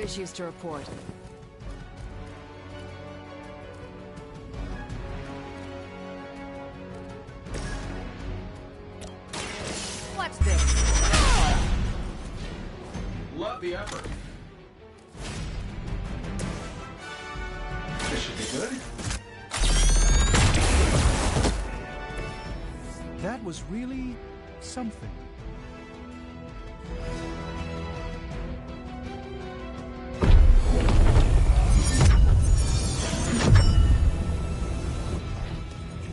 issues to report. What's this? Love the effort. This should be good. That was really something.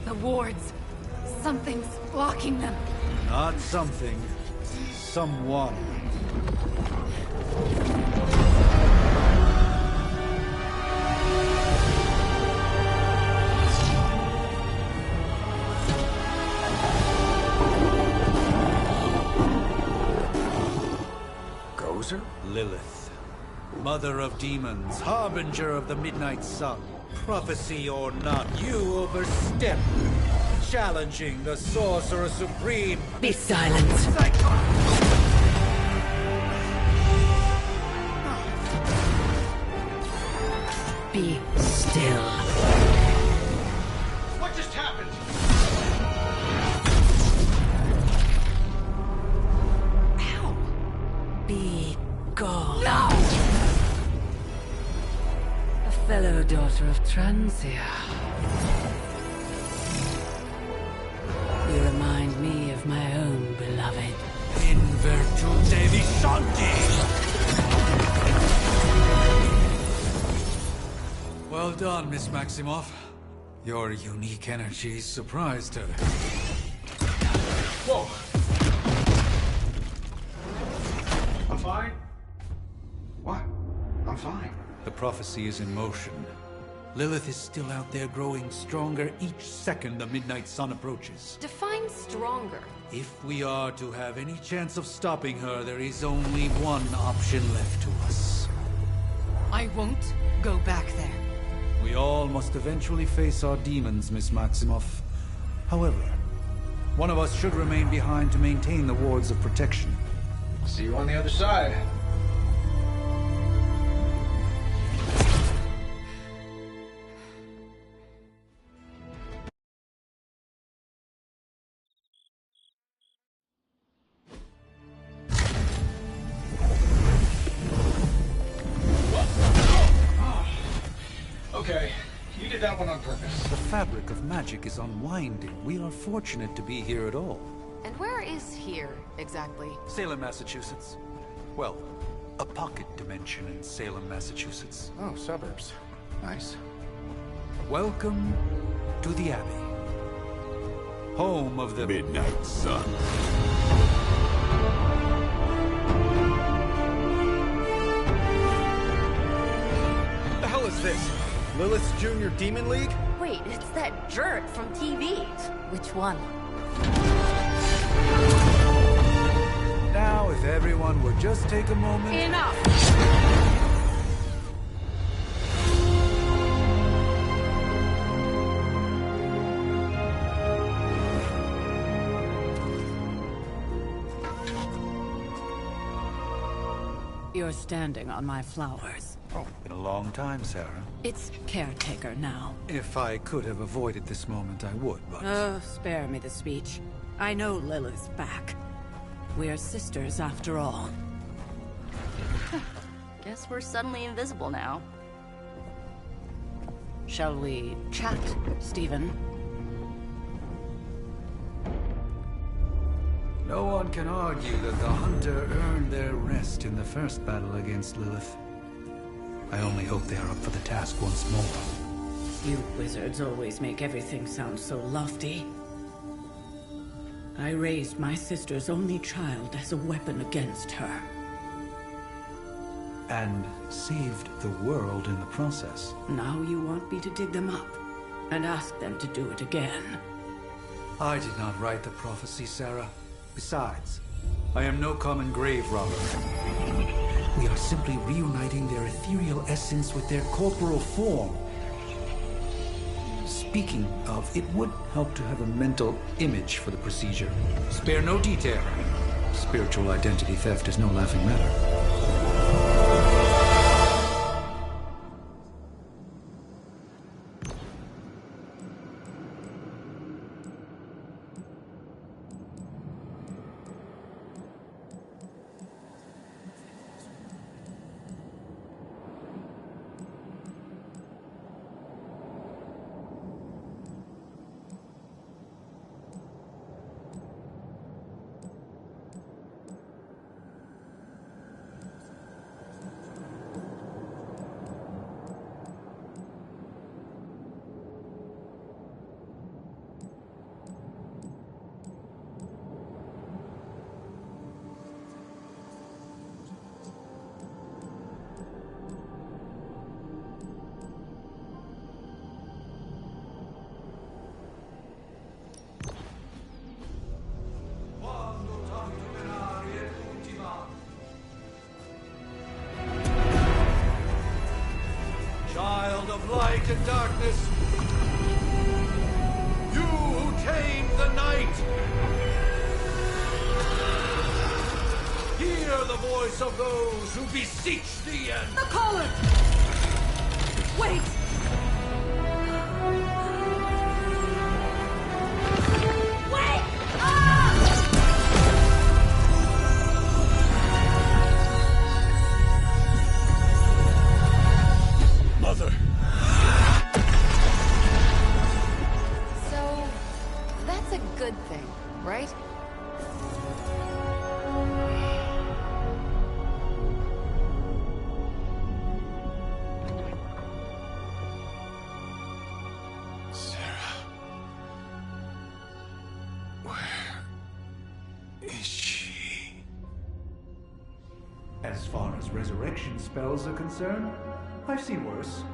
The wards. Something's blocking them. Not something. Someone. Gozer? Lilith. Mother of demons, harbinger of the midnight sun. Prophecy or not, you overstep. Challenging the Sorcerer Supreme. Be silent. Be still. What just happened? Ow. Be gone. No! A fellow daughter of Transia. You remind me of my own beloved. In virtute vishanti! Well done, Miss Maximoff. Your unique energy surprised her. Whoa! I'm fine. What? I'm fine. The prophecy is in motion. Lilith is still out there growing stronger each second the midnight sun approaches. Define stronger. If we are to have any chance of stopping her, there is only one option left to us. I won't go back there. We all must eventually face our demons, Miss Maximoff. However, one of us should remain behind to maintain the wards of protection. See you on the other side. Okay, you did that one on purpose. The fabric of magic is unwinding. We are fortunate to be here at all. And where is here, exactly? Salem, Massachusetts. Well, a pocket dimension in Salem, Massachusetts. Oh, suburbs. Nice. Welcome to the Abbey. Home of the Midnight Sun. What the hell is this? Lilith's Junior Demon League? Wait, it's that jerk from TV. Which one? Now, if everyone would just take a moment... Enough! You're standing on my flowers. Oh, been a long time, Sarah. It's caretaker now. If I could have avoided this moment, I would, but... Oh, spare me the speech. I know Lilith's back. We're sisters after all. Guess we're suddenly invisible now. Shall we chat, Stephen? No one can argue that the Hunter earned their rest in the first battle against Lilith. I only hope they are up for the task once more. You wizards always make everything sound so lofty. I raised my sister's only child as a weapon against her. And saved the world in the process. Now you want me to dig them up and ask them to do it again. I did not write the prophecy, Sarah. Besides, I am no common grave robber. We are simply reuniting their ethereal essence with their corporal form. Speaking of, it would help to have a mental image for the procedure. Spare no detail. Spiritual identity theft is no laughing matter. light and darkness, you who tame the night, hear the voice of those who beseech thee and... The collar! Wait! Wait! Ah! Mother! So, that's a good thing, right? As far as resurrection spells are concerned, I've seen worse.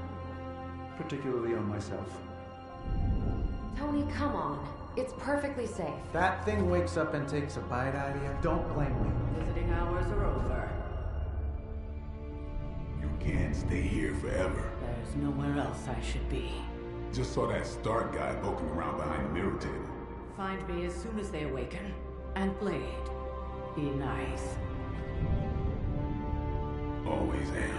Particularly on myself. Tony, come on. It's perfectly safe. That thing wakes up and takes a bite out of you. Don't blame me. Visiting hours are over. You can't stay here forever. There's nowhere else I should be. Just saw that Stark guy poking around behind the mirror table. Find me as soon as they awaken. And Blade, be nice. Always am.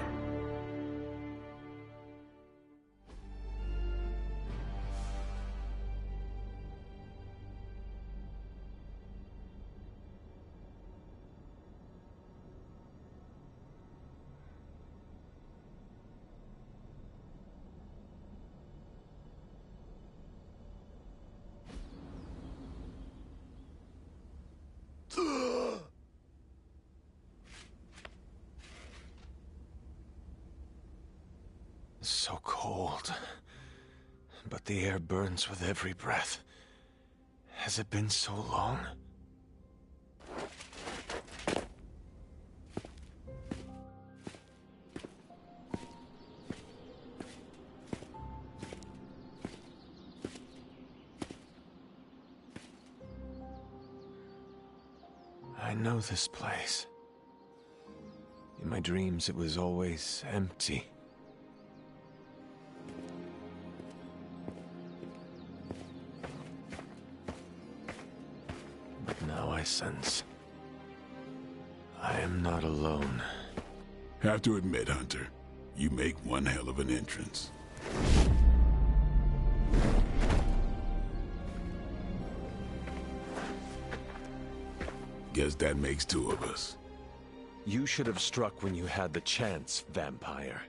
So cold. But the air burns with every breath. Has it been so long? I know this place. In my dreams, it was always empty. Now I sense I am not alone. Have to admit, Hunter, you make one hell of an entrance. Guess that makes two of us. You should have struck when you had the chance, vampire.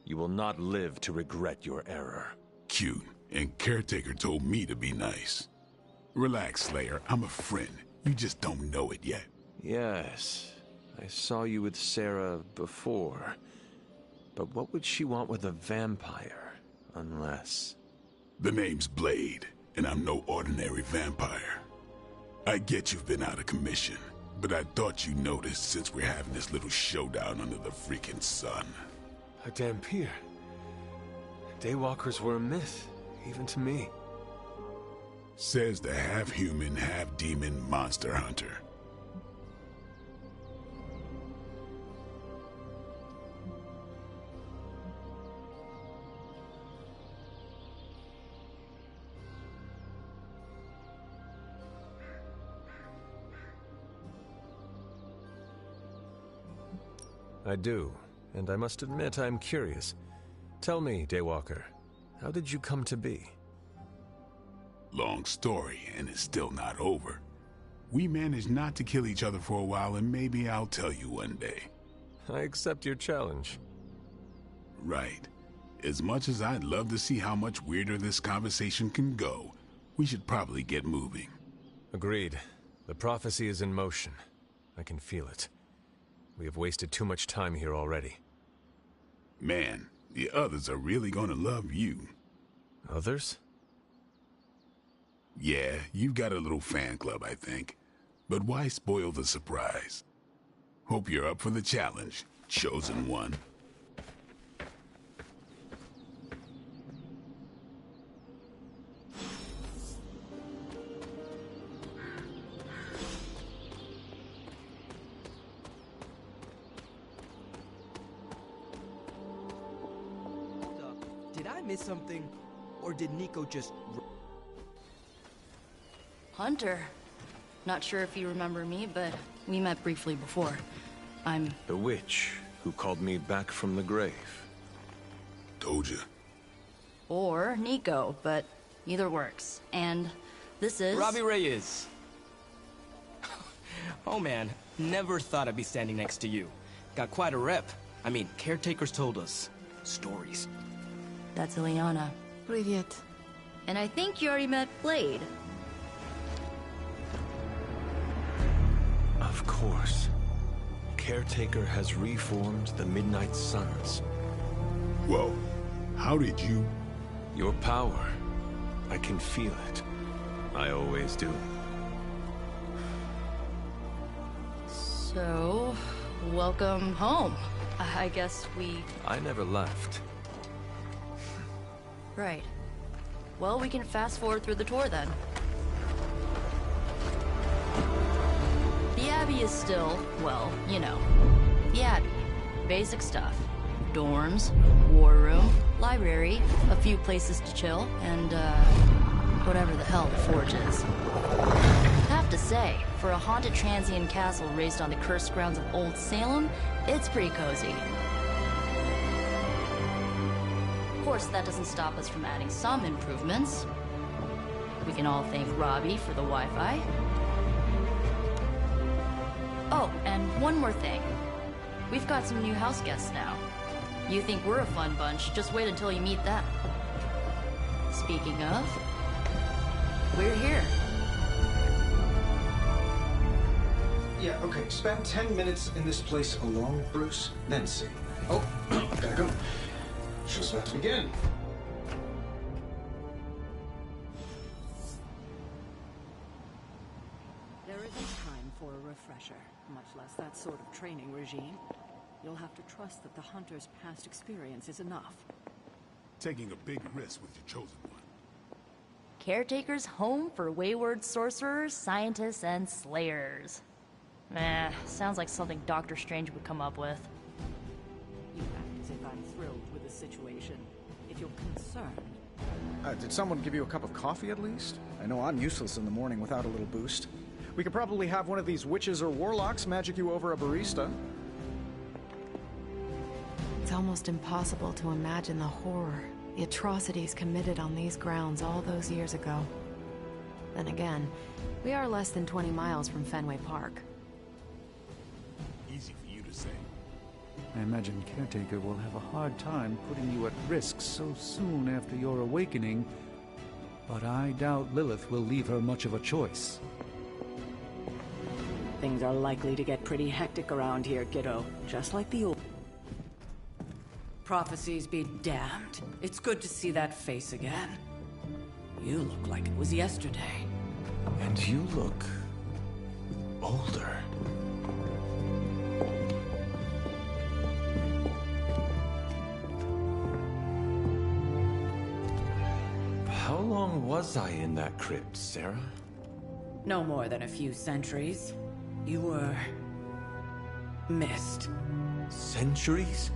You will not live to regret your error. Cute, and Caretaker told me to be nice. Relax, Slayer. I'm a friend. You just don't know it yet. Yes, I saw you with Sarah before. But what would she want with a vampire, unless... The name's Blade, and I'm no ordinary vampire. I get you've been out of commission, but I thought you noticed since we're having this little showdown under the freaking sun. A Dhampir. Daywalkers were a myth, even to me. Says the half-human, half-demon monster hunter. I do, and I must admit I'm curious. Tell me, Daywalker, how did you come to be? Long story, and it's still not over. We managed not to kill each other for a while, and maybe I'll tell you one day. I accept your challenge. Right. As much as I'd love to see how much weirder this conversation can go, we should probably get moving. Agreed. The prophecy is in motion. I can feel it. We have wasted too much time here already. Man, the others are really gonna love you. Others? Yeah, you've got a little fan club, I think. But why spoil the surprise? Hope you're up for the challenge, chosen one. Did Did I miss something? Or did Nico just... Hunter. Not sure if you remember me, but we met briefly before. I'm... The witch who called me back from the grave. Told you. Or Nico, but either works. And this is... Robbie Reyes. Oh man, never thought I'd be standing next to you. Got quite a rep. I mean, caretakers told us stories. That's Ileana. Привет. And I think you already met Blade. Of course. Caretaker has reformed the Midnight Suns. Whoa. How did you... Your power. I can feel it. I always do. So, welcome home. I guess we... I never left. Right. Well, we can fast forward through the tour then. The Abbey is still, well, you know, the Abbey. Basic stuff. Dorms, war room, library, a few places to chill, and, whatever the hell the Forge is. Have to say, for a haunted transient castle raised on the cursed grounds of Old Salem, it's pretty cozy. Of course, that doesn't stop us from adding some improvements. We can all thank Robbie for the Wi-Fi. Oh, and one more thing. We've got some new house guests now. You think we're a fun bunch, just wait until you meet them. Speaking of, we're here. Yeah, okay. Spend 10 minutes in this place alone, Bruce, then see. Oh, gotta go. Show's about to begin. There isn't time for a refresher, much less that sort of training regime. You'll have to trust that the Hunter's past experience is enough. Taking a big risk with your chosen one. Caretaker's home for wayward sorcerers, scientists, and slayers. Sounds like something Doctor Strange would come up with. You act as if I'm thrilled with the situation. If you're concerned... Did someone give you a cup of coffee at least? I know I'm useless in the morning without a little boost. We could probably have one of these witches or warlocks magic you over a barista. It's almost impossible to imagine the horror, the atrocities committed on these grounds all those years ago. Then again, we are less than 20 miles from Fenway Park. Easy for you to say. I imagine Caretaker will have a hard time putting you at risk so soon after your awakening, but I doubt Lilith will leave her much of a choice. Things are likely to get pretty hectic around here, kiddo. Just like the old... Prophecies be damned. It's good to see that face again. You look like it was yesterday. And you look... older. How long was I in that crypt, Sarah? No more than a few centuries. You were... missed. Centuries?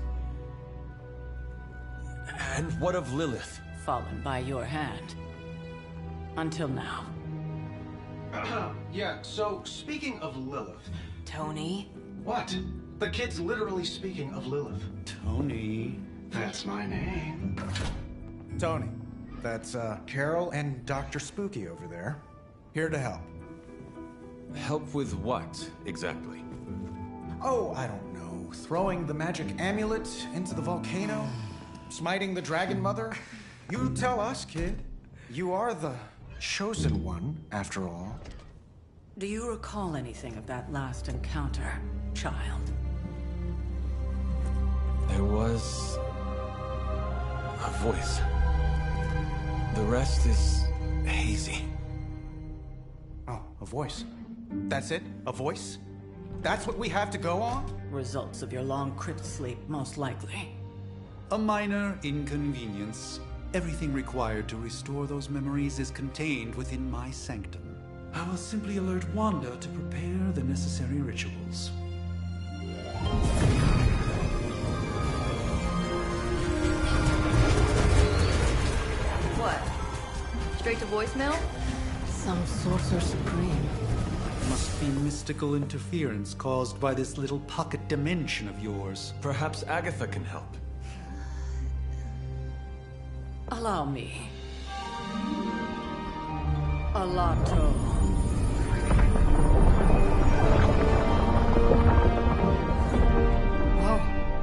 And what of Lilith? Fallen by your hand. Until now. Yeah, so speaking of Lilith... Tony? What? The kid's literally speaking of Lilith. Tony... That's my name. Tony, that's Carol and Dr. Spooky over there. Here to help. Help with what, exactly? Oh, I don't know. Throwing the magic amulet into the volcano? Smiting the Dragon Mother? You tell us, kid. You are the chosen one, after all. Do you recall anything of that last encounter, child? There was... a voice. The rest is hazy. Oh, a voice. That's it? A voice? That's what we have to go on? Results of your long crypt sleep, most likely. A minor inconvenience. Everything required to restore those memories is contained within my sanctum. I will simply alert Wanda to prepare the necessary rituals. to voicemail? Some Sorcerer Supreme. Must be mystical interference caused by this little pocket dimension of yours. Perhaps Agatha can help. Allow me. Alato. Whoa,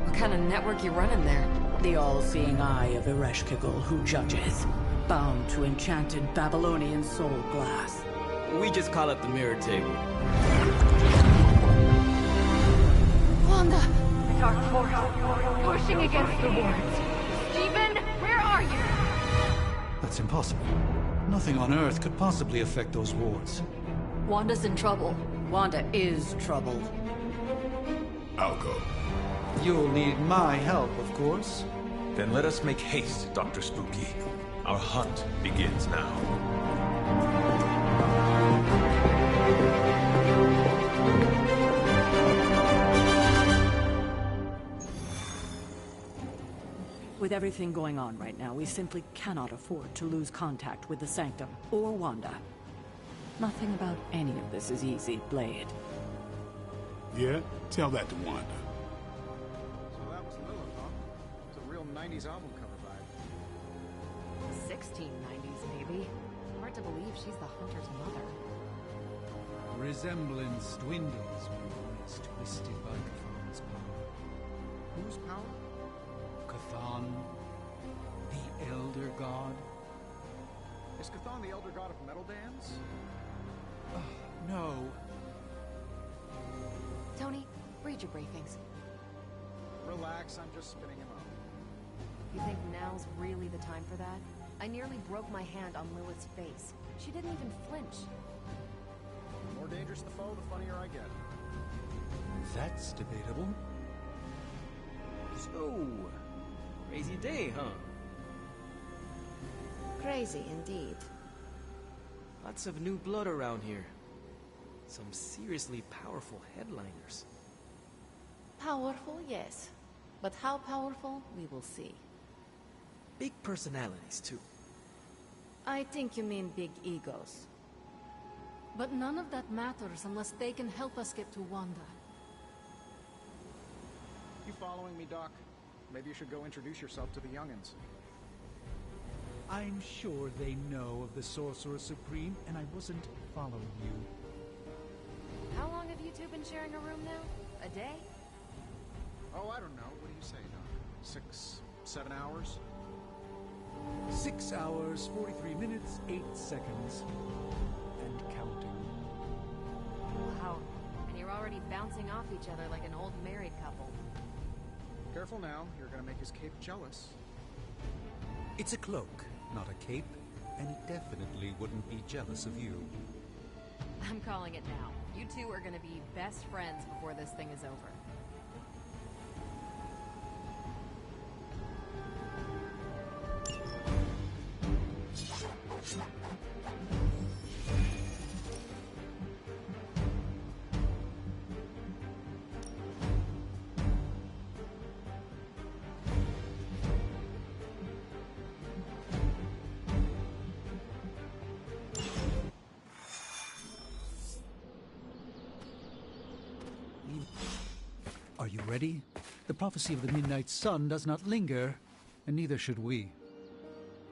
what kind of network you running there? The all-seeing eye of Ereshkigal who judges, bound to enchanted Babylonian soul glass. We just call it the mirror table. Wanda! Dark force, pushing against the wards. Stephen, where are you? That's impossible. Nothing on Earth could possibly affect those wards. Wanda's in trouble. Wanda is troubled. I'll go. You'll need my help, of course. Then let us make haste, Dr. Spooky. Our hunt begins now. With everything going on right now, we simply cannot afford to lose contact with the Sanctum or Wanda. Nothing about any of this is easy, Blade. Yeah? Tell that to Wanda. So that was Lilith, huh? It's a real 90s album cover vibe. 1690s, maybe. Hard to believe she's the Hunter's mother. Resemblance dwindles when one is twisted by Cthulhu's power. Whose power? Cthon, the Elder God. Is Cthon the elder god of metal bands? No. Tony, read your briefings. Relax, I'm just spinning him up. You think now's really the time for that? I nearly broke my hand on Lilith's face. She didn't even flinch. The more dangerous the foe, the funnier I get. That's debatable. So, crazy day, huh? Crazy indeed. Lots of new blood around here. Some seriously powerful headliners. Powerful, yes. But how powerful, we will see. Big personalities, too. I think you mean big egos. But none of that matters unless they can help us get to Wanda. You following me, Doc? Maybe you should go introduce yourself to the youngins. I'm sure they know of the Sorcerer Supreme, and I wasn't following you. How long have you two been sharing a room now? A day? Oh, I don't know. What do you say, Doc? 6, 7 hours? 6 hours, 43 minutes, 8 seconds. And counting. Wow. And you're already bouncing off each other like an old married couple. Careful now. You're gonna make his cape jealous. It's a cloak, not a cape, and it definitely wouldn't be jealous of you. I'm calling it now. You two are gonna be best friends before this thing is over. Are you ready? The prophecy of the Midnight Sun does not linger, and neither should we.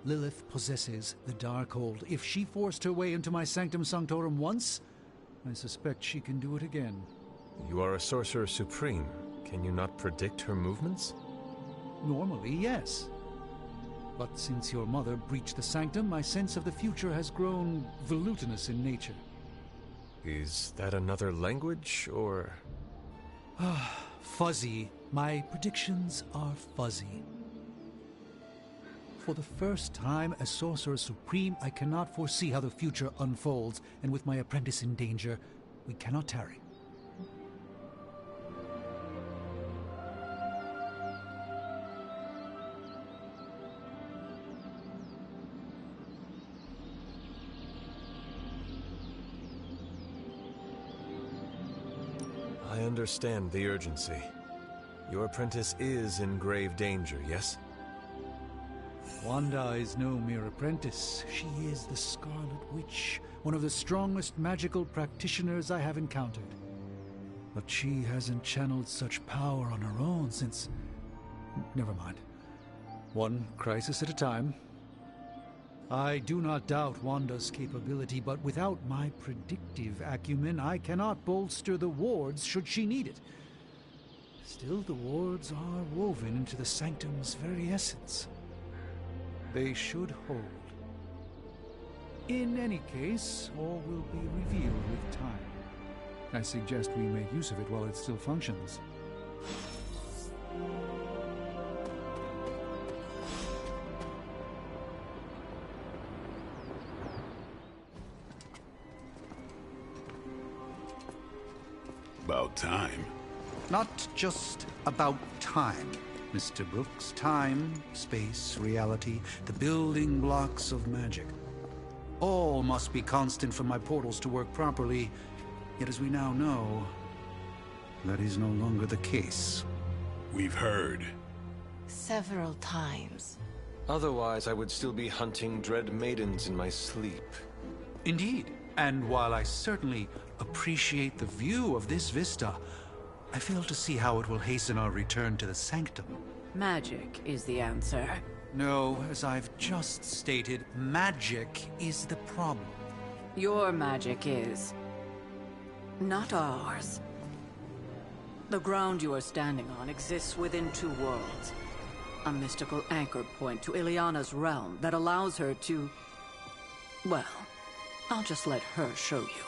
Lilith possesses the Darkhold. If she forced her way into my Sanctum Sanctorum once, I suspect she can do it again. You are a Sorcerer Supreme. Can you not predict her movements? Normally, yes. But since your mother breached the Sanctum, my sense of the future has grown volutinous in nature. Is that another language, or...? Fuzzy. My predictions are fuzzy. For the first time as Sorcerer Supreme, I cannot foresee how the future unfolds, and with my apprentice in danger, we cannot tarry. I understand the urgency. Your apprentice is in grave danger, yes? Wanda is no mere apprentice. She is the Scarlet Witch, one of the strongest magical practitioners I have encountered. But she hasn't channeled such power on her own since... Never mind. One crisis at a time. I do not doubt Wanda's capability, but without my predictive acumen, I cannot bolster the wards should she need it. Still, the wards are woven into the Sanctum's very essence. They should hold. In any case, all will be revealed with time. I suggest we make use of it while it still functions. About time. Not just about time, Mr. Brooks. Time, space, reality, the building blocks of magic. All must be constant for my portals to work properly. Yet as we now know, that is no longer the case. We've heard. Several times. Otherwise, I would still be hunting dread maidens in my sleep. Indeed. And while I certainly appreciate the view of this vista, I fail to see how it will hasten our return to the Sanctum. Magic is the answer. No, as I've just stated, magic is the problem. Your magic is... not ours. The ground you are standing on exists within two worlds. A mystical anchor point to Illyana's realm that allows her to... well, I'll just let her show you.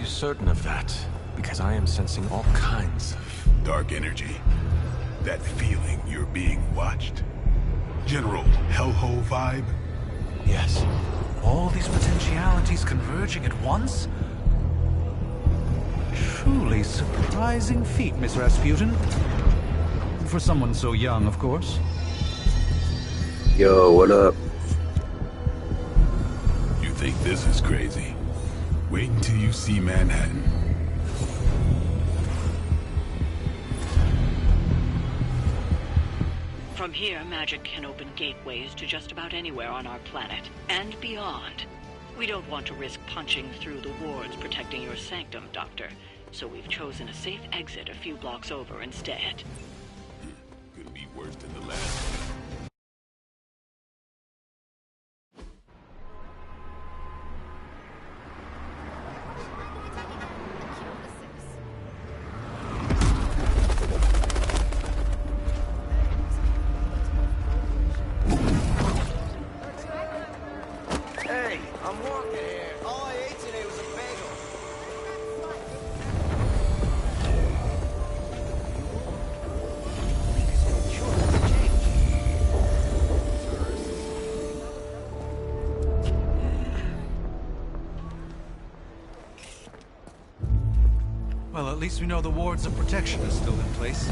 Certain of that, because I am sensing all kinds of... dark energy. That feeling you're being watched. General hellhole vibe? Yes. All these potentialities converging at once? Truly surprising feat, Miss Rasputin. For someone so young, of course. Yo, what up? You think this is crazy? Wait until you see Manhattan. From here, magic can open gateways to just about anywhere on our planet, and beyond. We don't want to risk punching through the wards protecting your sanctum, Doctor, so we've chosen a safe exit a few blocks over instead. Couldn't be worse than the last one. Well, at least we know the wards of protection are still in place.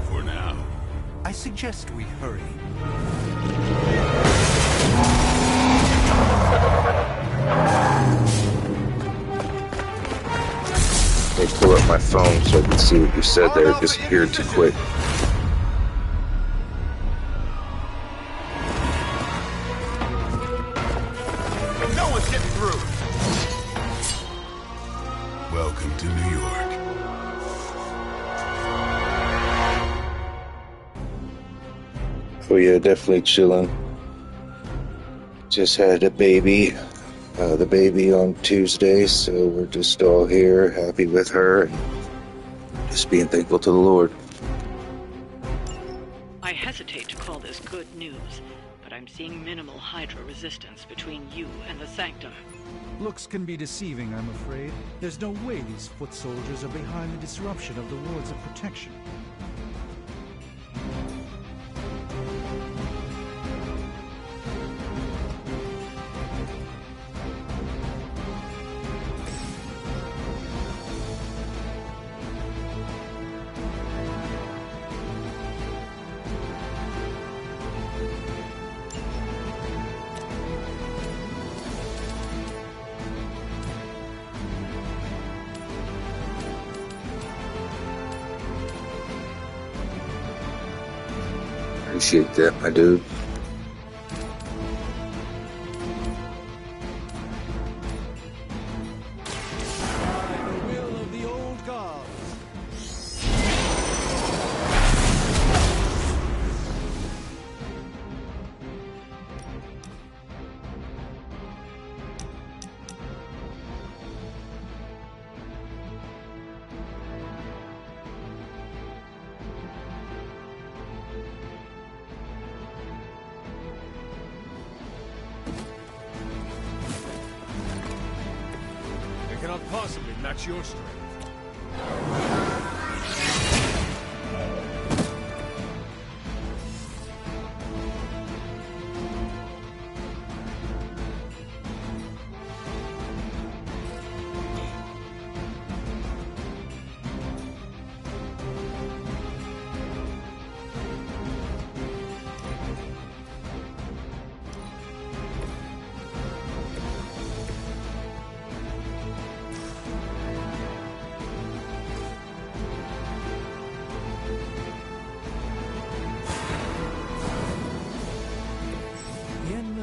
For now. I suggest we hurry. Let me pull up my phone so I can see what you said there. It disappeared too quick. Welcome to New York. Oh yeah, definitely chilling. Just had a baby, the baby on Tuesday, so we're just all here, happy with her, and just being thankful to the Lord. I hesitate to call this good news, but I'm seeing minimal Hydra resistance between you and the Sanctum. Looks can be deceiving, I'm afraid. There's no way these foot soldiers are behind the disruption of the wards of protection. Appreciate that, my dude. Cannot possibly match your strength.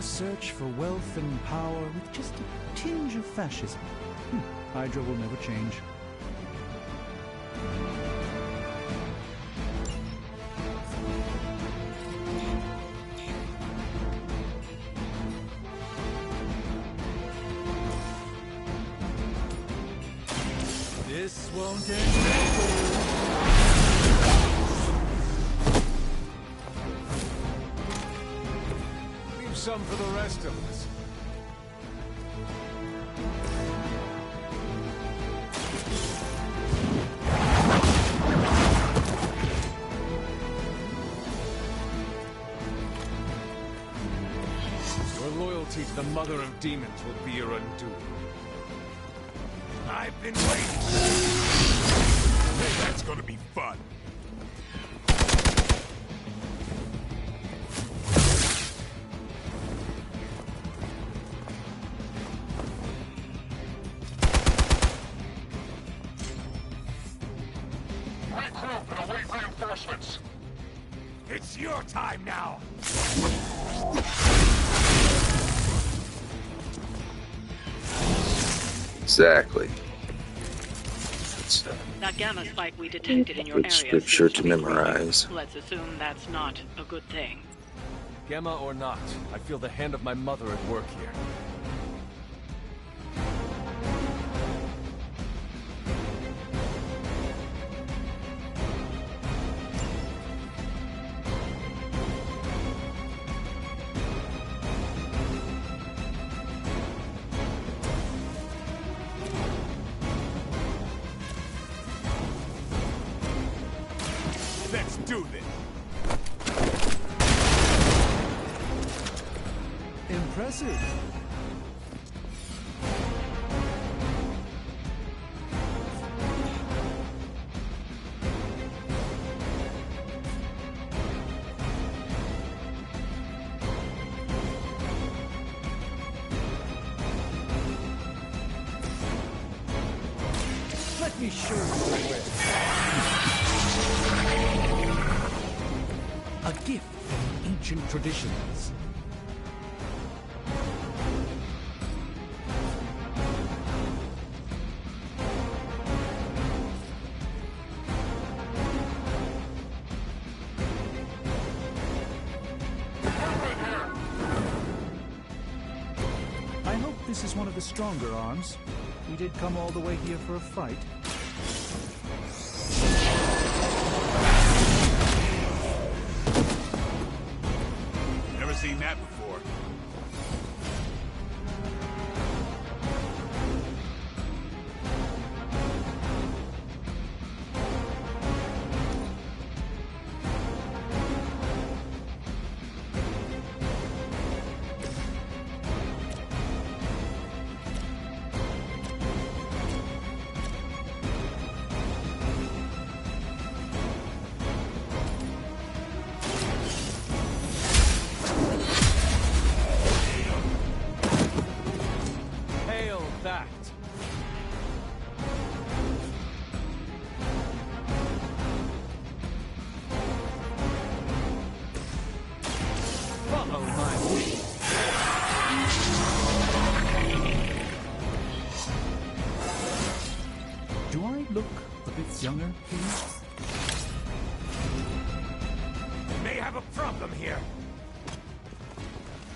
Search for wealth and power with just a tinge of fascism. Hydra will never change. This won't end. Some for the rest of us. Your loyalty to the Mother of Demons will be your undoing. I've been waiting. Hey, that's gonna be fun. It's your time now! Exactly. That gamma spike we detected in your Good area scripture seems to be memorize. growing. Let's assume that's not a good thing. Gamma or not, I feel the hand of my mother at work here. Let's do this! Impressive. Let me show you the way. A gift from ancient traditions. This is one of the stronger arms. We did come all the way here for a fight. Never seen that before. Do I look a bit younger, please? May have a problem here.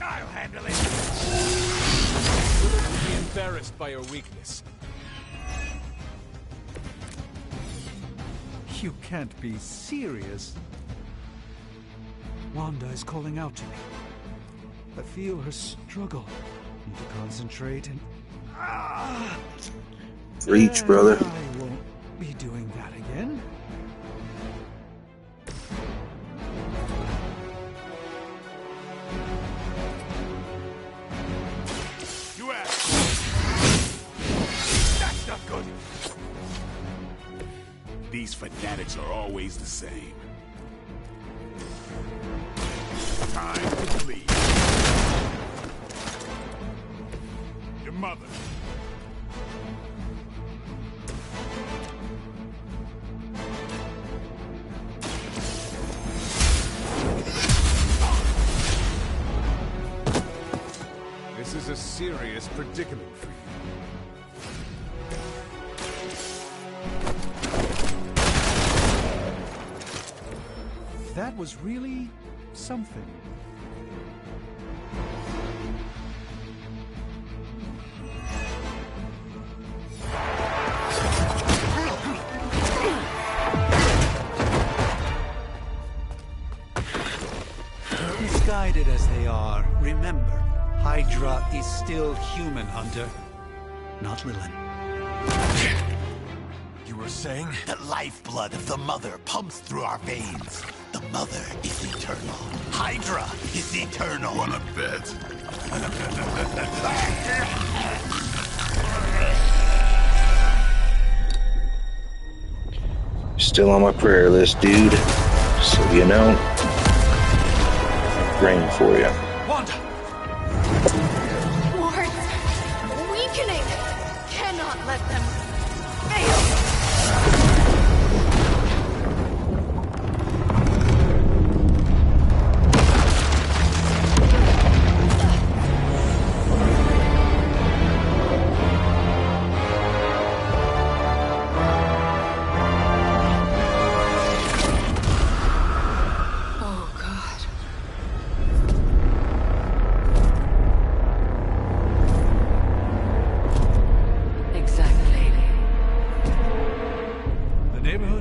I'll handle it. You'll be embarrassed by your weakness. You can't be serious. Wanda is calling out to me. I feel her struggle. Need to concentrate and... Reach, brother. I won't be doing that again. You asked. That's not good. These fanatics are always the same. Time to bleed. Your mother. This is a serious predicament for you. That was really something. Misguided as they are, remember, Hydra is still human, Hunter, not Lilin. You were saying? The lifeblood of the Mother pumps through our veins. The Mother is eternal. Hydra is eternal. Wanna bet? Still on my prayer list, dude. So you know. I'm praying for you. Wanda! Wards! Weakening! Cannot let them fail!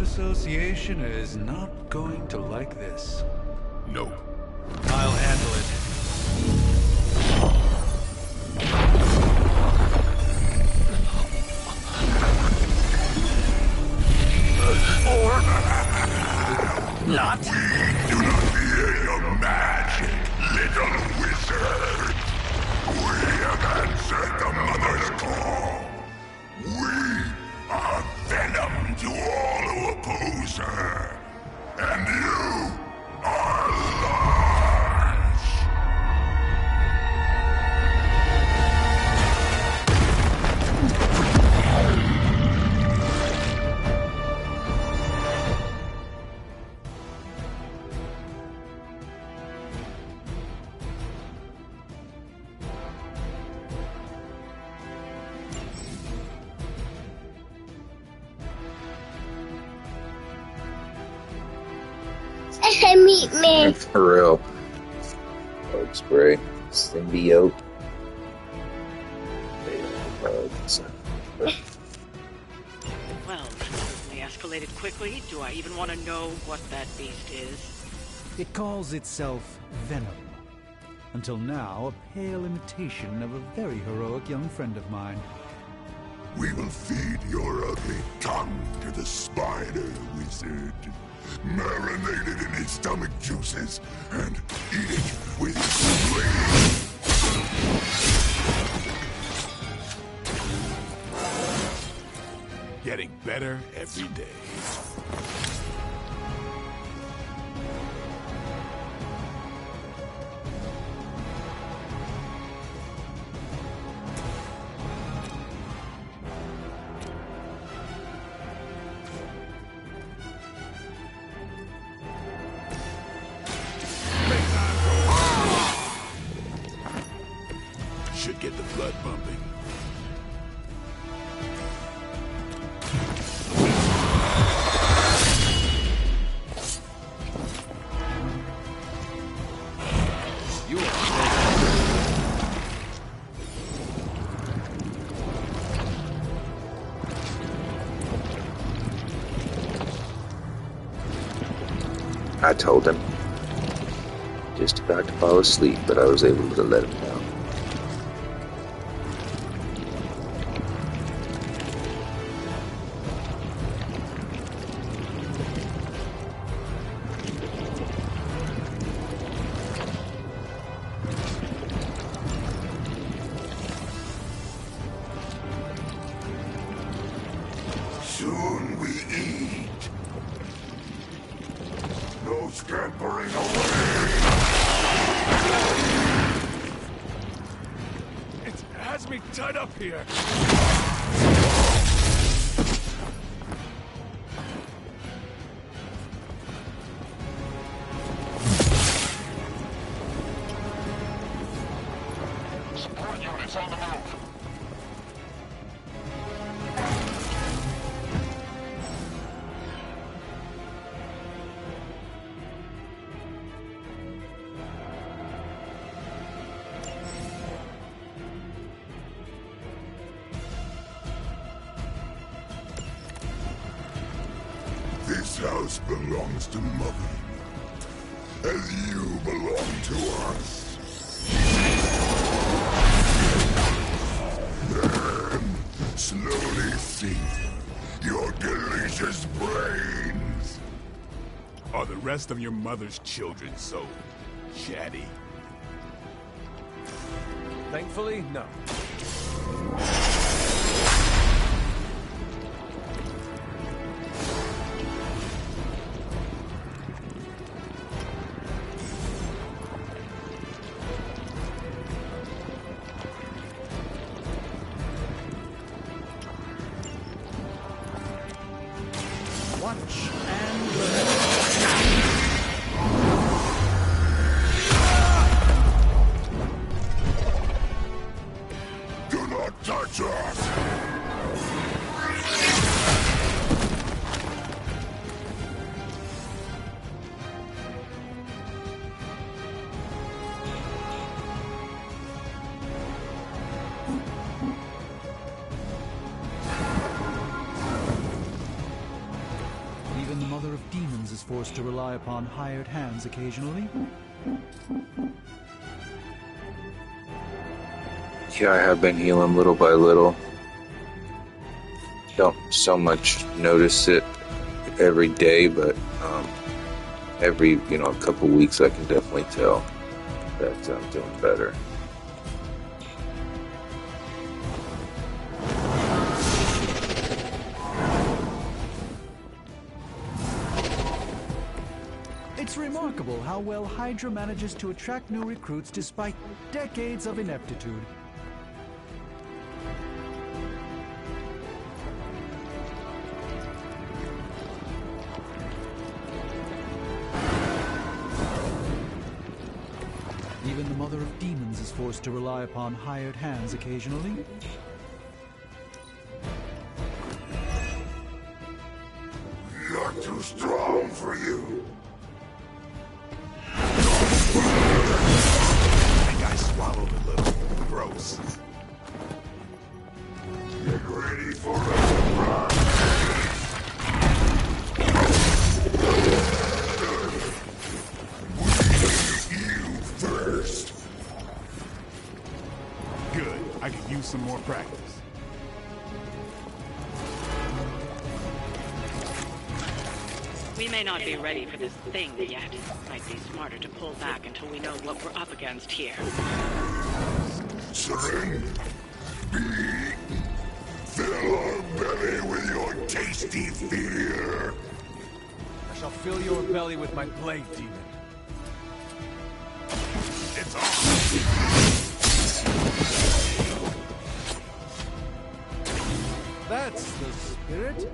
Association is not going to like this. No. I'll handle it. Or not. We do not fear your magic, little wizard. We have answered the Mother's call. We are venom to all who oppose her. And you are large. Meet me. For real. Bug spray. Symbiote. Well, that certainly escalated quickly. Do I even want to know what that beast is? It calls itself Venom. Until now, a pale imitation of a very heroic young friend of mine. We will feed your ugly tongue to the spider wizard. Marinate it in his stomach juices and eat it with his brain. Getting better every day. Should get the blood pumping. I told him. Just about to fall asleep, but I was able to let him know. Soon we eat. No scampering away. It has me tied up here. Support units on the move. This house belongs to Mother, as you belong to us. Then, slowly feed your delicious brains. Are the rest of your mother's children so chatty? Thankfully, no. Watch and learn. Do not touch us! Even the Mother of Demons is forced to rely upon hired hands occasionally. Yeah, I have been healing little by little. Don't so much notice it every day, but every, a couple weeks I can definitely tell that I'm doing better. It's remarkable how well Hydra manages to attract new recruits despite decades of ineptitude. Even the Mother of Demons is forced to rely upon hired hands occasionally. Not too strong for you. I think I swallowed a little. Gross. Get ready use some more practice. We may not be ready for this thing yet. Might be smarter to pull back until we know what we're up against here. Seren, fill our belly with your tasty fear. I shall fill your belly with my blade, demon. It's on. That's the spirit.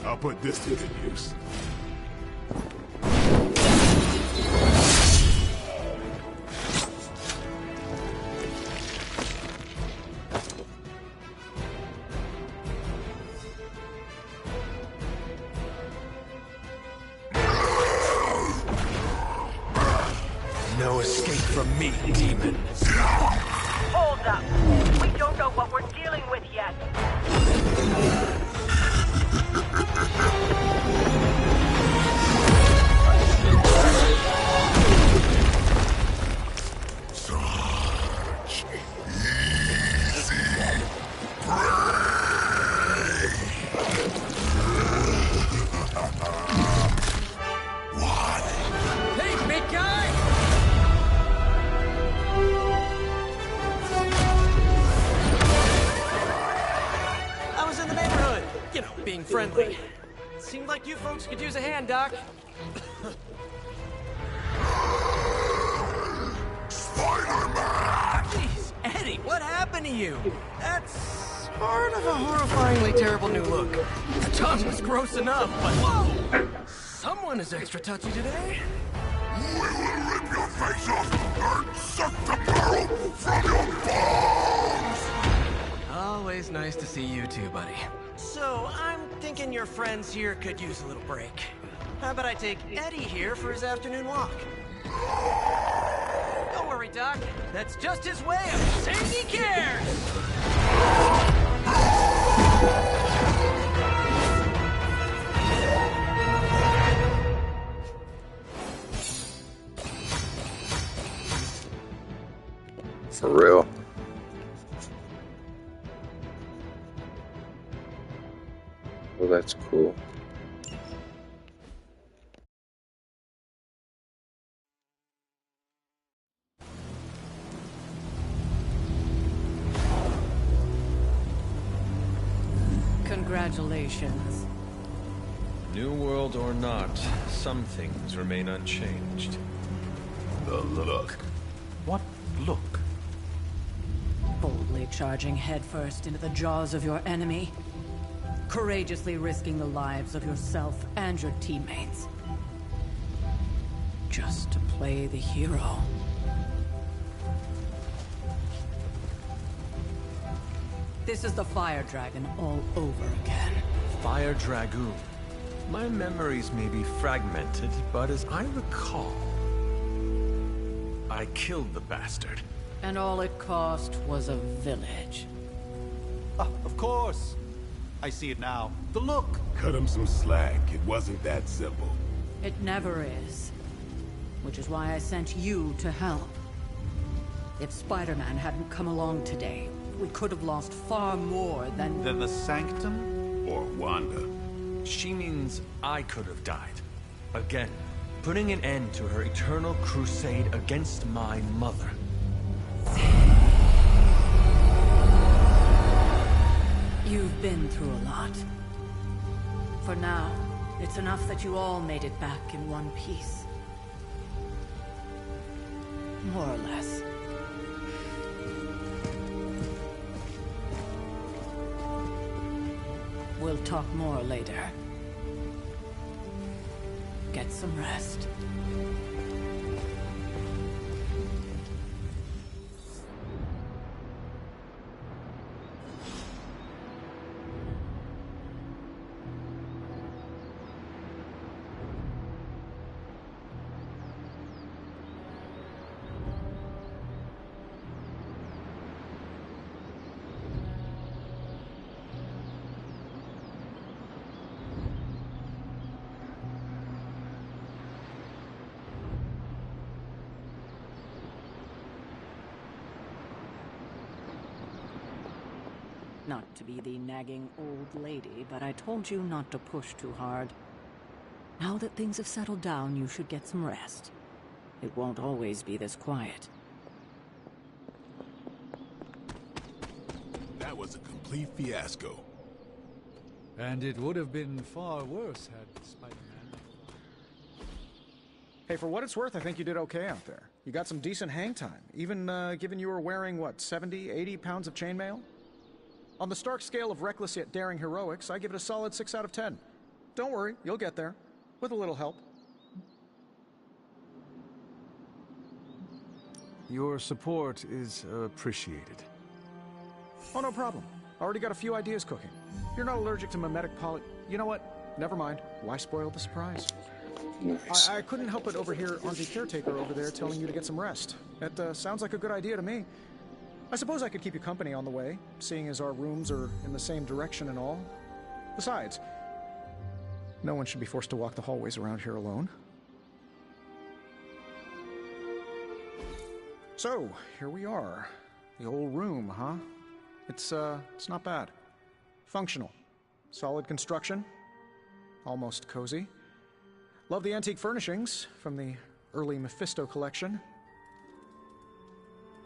I'll put this to good use. No escape from me, demon. Hold up. We don't know what we're dealing with yet. Such easy prey. What? Hey, big guy! I was in the neighborhood. You know, being friendly. Seemed like you folks could use a hand, Doc. Spider-Man! Jeez, Eddie, what happened to you? That's sort of a horrifyingly terrible new look. The tongue was gross enough, but whoa! Someone is extra touchy today. We will rip your face off and suck the marrow from your bones! Always nice to see you too, buddy. So, I'm thinking your friends here could use a little break. How about I take Eddie here for his afternoon walk? Don't worry, Doc. That's just his way of saying he cares! For real. Well, that's cool. Congratulations. New world or not, some things remain unchanged. The look. What look? Boldly charging headfirst into the jaws of your enemy. Courageously risking the lives of yourself and your teammates. Just to play the hero. This is the Fire Dragon all over again. Fire Dragoon. My memories may be fragmented, but as I recall, I killed the bastard. And all it cost was a village. Of course. I see it now. The look. Cut him some slack. It wasn't that simple. It never is. Which is why I sent you to help. If Spider-Man hadn't come along today, we could have lost far more than... Than the Sanctum? Or Wanda. She means I could have died. Again, putting an end to her eternal crusade against my mother. You've been through a lot. For now, it's enough that you all made it back in one piece. More or less. We'll talk more later. Get some rest. Not to be the nagging old lady, but I told you not to push too hard. Now that things have settled down, you should get some rest. It won't always be this quiet. That was a complete fiasco. And it would have been far worse had Spider-Man... Hey, for what it's worth, I think you did okay out there. You got some decent hang time, even given you were wearing, what, 70, 80 pounds of chainmail? On the Stark scale of reckless yet daring heroics, I give it a solid 6 out of 10. Don't worry, you'll get there. With a little help. Your support is appreciated. Oh, no problem. Already got a few ideas cooking. You're not allergic to mimetic poly... You know what? Never mind. Why spoil the surprise? Nice. I couldn't help but overhear Auntie Caretaker over there telling you to get some rest. That sounds like a good idea to me. I suppose I could keep you company on the way, seeing as our rooms are in the same direction and all. Besides, no one should be forced to walk the hallways around here alone. So, here we are. The old room, huh? It's not bad. Functional. Solid construction. Almost cozy. Love the antique furnishings from the early Mephisto collection.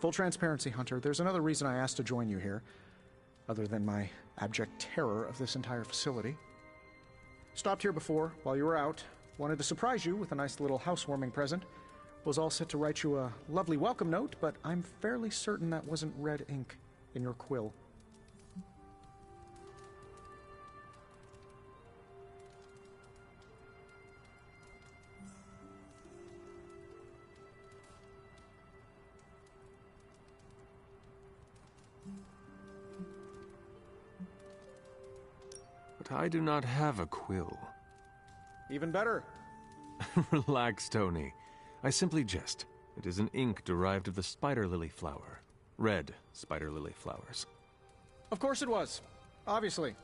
Full transparency, Hunter, there's another reason I asked to join you here, other than my abject terror of this entire facility. Stopped here before, while you were out. Wanted to surprise you with a nice little housewarming present. Was all set to write you a lovely welcome note, but I'm fairly certain that wasn't red ink in your quill. But I do not have a quill. Even better. Relax, Tony. I simply jest. It is an ink derived of the spider lily flower. Red spider lily flowers. Of course it was. Obviously.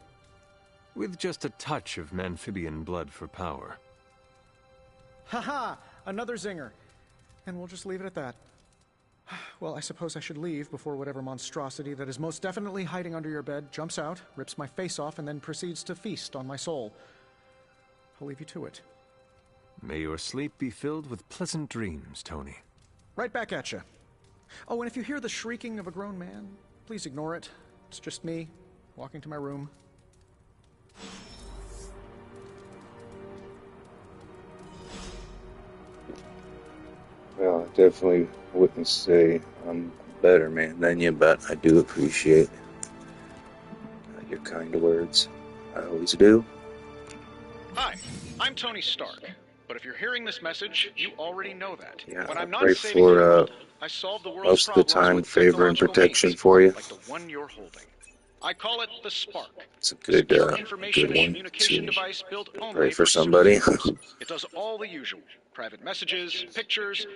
With just a touch of Memphibian blood for power. Haha! Another zinger. And we'll just leave it at that. Well, I suppose I should leave before whatever monstrosity that is most definitely hiding under your bed jumps out, rips my face off, and then proceeds to feast on my soul. I'll leave you to it. May your sleep be filled with pleasant dreams, Tony. Right back at you. Oh, and if you hear the shrieking of a grown man, please ignore it. It's just me, walking to my room. Well, I definitely wouldn't say I'm a better man than you, but I do appreciate your kind words. I always do. Hi, I'm Tony Stark. But if you're hearing this message, you already know that. Yeah, when I I'm not pray saving for, the world, I solve the world's most of the problems time, with favor and technological protection means, for you. like the one you're holding. I call it the Spark. It's a good, Secure information good and one communication to device built only pray for somebody. superheroes. It does all the usual: private messages, pictures,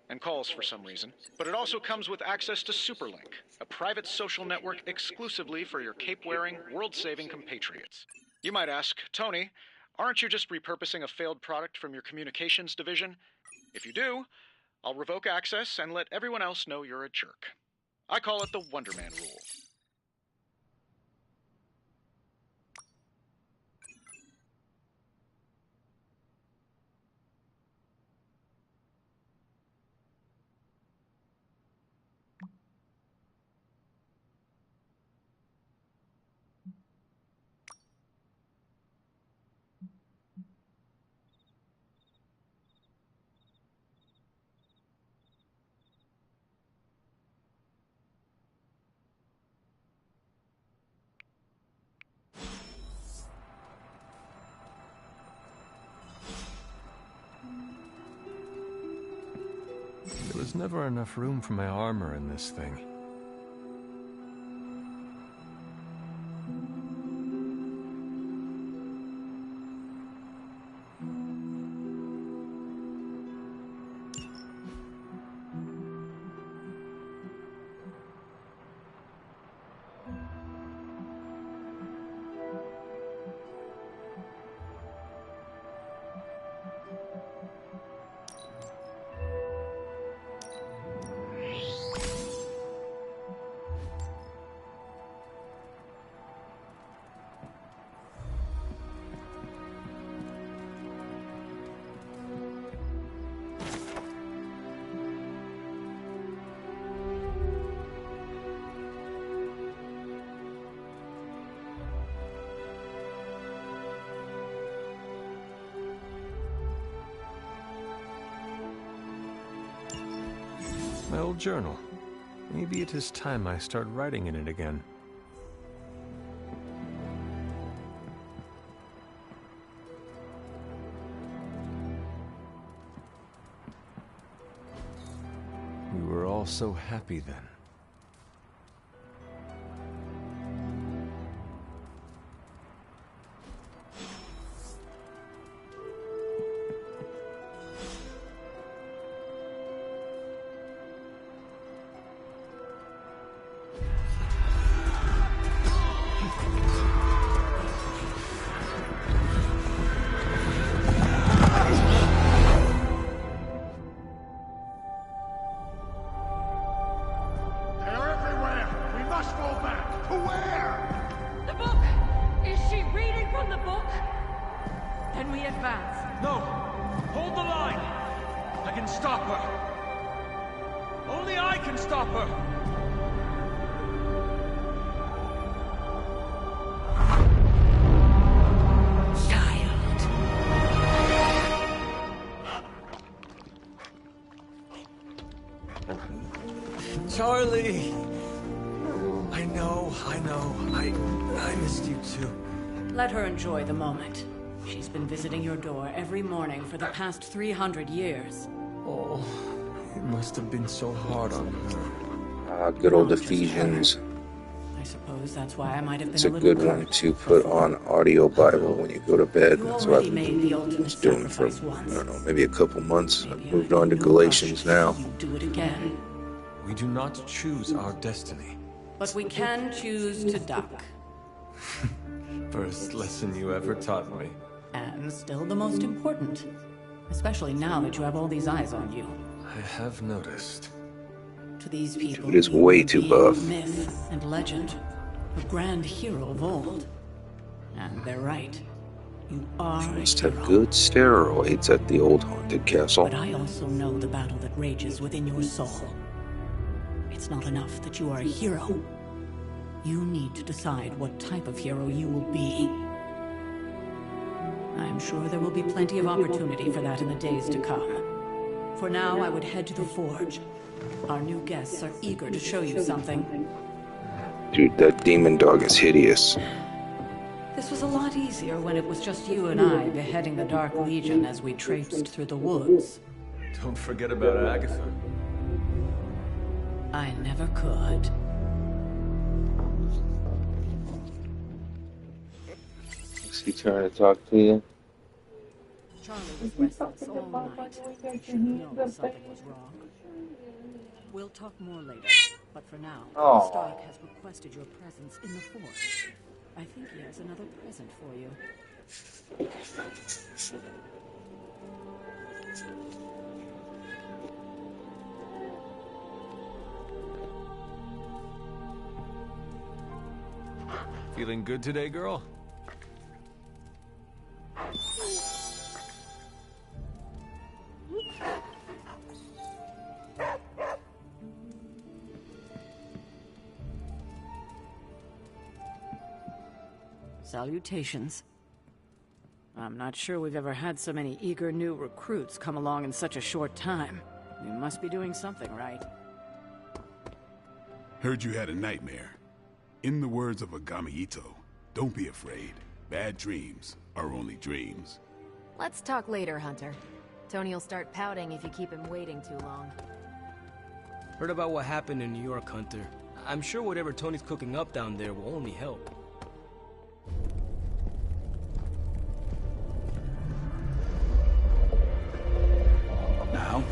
and calls for some reason. But it also comes with access to Superlink, a private social network exclusively for your cape-wearing, world-saving compatriots. You might ask, Tony, aren't you just repurposing a failed product from your communications division? If you do, I'll revoke access and let everyone else know you're a jerk. I call it the Wonder Man rule. There was never enough room for my armor in this thing. My old journal. Maybe it is time I start writing in it again. We were all so happy then. Charlie! I know. I missed you too. Let her enjoy the moment. She's been visiting your door every morning for the past 300 years. Oh, it must have been so hard on her. Good old Ephesians. I suppose that's why I might have been It's a good one to put on audio Bible when you go to bed. That's what I've been doing for, I don't know, maybe a couple months. I've moved on to Galatians now. Do it again. We do not choose our destiny. But we can choose to duck. First lesson you ever taught me. And still the most important. Especially now that you have all these eyes on you. I have noticed. To these people, Dude is way too buff. Myth and legend. A grand hero of old. And they're right. You are Must have good steroids at the old haunted castle. But I also know the battle that rages within your soul. It's not enough that you are a hero. You need to decide what type of hero you will be. I'm sure there will be plenty of opportunity for that in the days to come. For now, I would head to the forge. Our new guests are eager to show you something. Dude, that demon dog is hideous. This was a lot easier when it was just you and I beheading the Dark Legion as we traipsed through the woods. Don't forget about Agatha. I never could. Is he trying to talk to you? Charlie was restless all night. Should know something was wrong. We'll talk more later, but for now, Stark has requested your presence in the forge. I think he has another present for you. Feeling good today, girl? Salutations. I'm not sure we've ever had so many eager new recruits come along in such a short time. We must be doing something right. Heard you had a nightmare. In the words of Agami Ito, don't be afraid. Bad dreams are only dreams. Let's talk later, Hunter. Tony will start pouting if you keep him waiting too long. Heard about what happened in New York, Hunter. I'm sure whatever Tony's cooking up down there will only help. Now?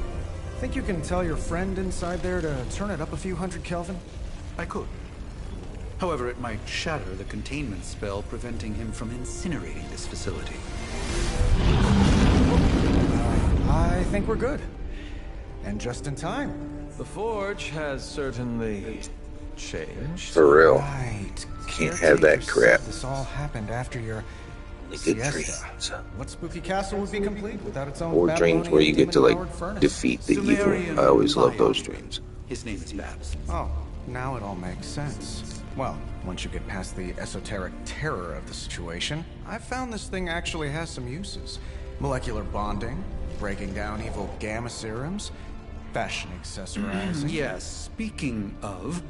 Think you can tell your friend inside there to turn it up a few hundred Kelvin? I could. However, it might shatter the containment spell, preventing him from incinerating this facility. I think we're good. And just in time. The forge has certainly changed. For real. Right. Can't have that crap. This all happened after your Good siesta. dreams. What spooky castle would be complete without its own Or dreams where you get to, like, Babylonian furnace? defeat the evil. I always love those dreams. His name is Babs. Oh, now it all makes sense. Well, once you get past the esoteric terror of the situation, I've found this thing actually has some uses. Molecular bonding, breaking down evil gamma serums, fashion accessorizing. Yes, speaking of...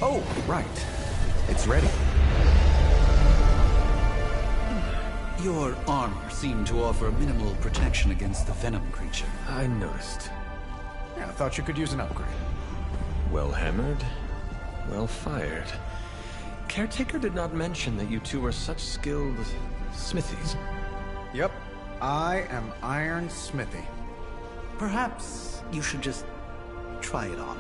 Oh, right. It's ready. Your armor seemed to offer minimal protection against the venom creature. I noticed. Yeah, I thought you could use an upgrade. Well hammered, well fired. Caretaker did not mention that you two are such skilled smithies. Yep, I am Iron Smithy. Perhaps you should just try it on.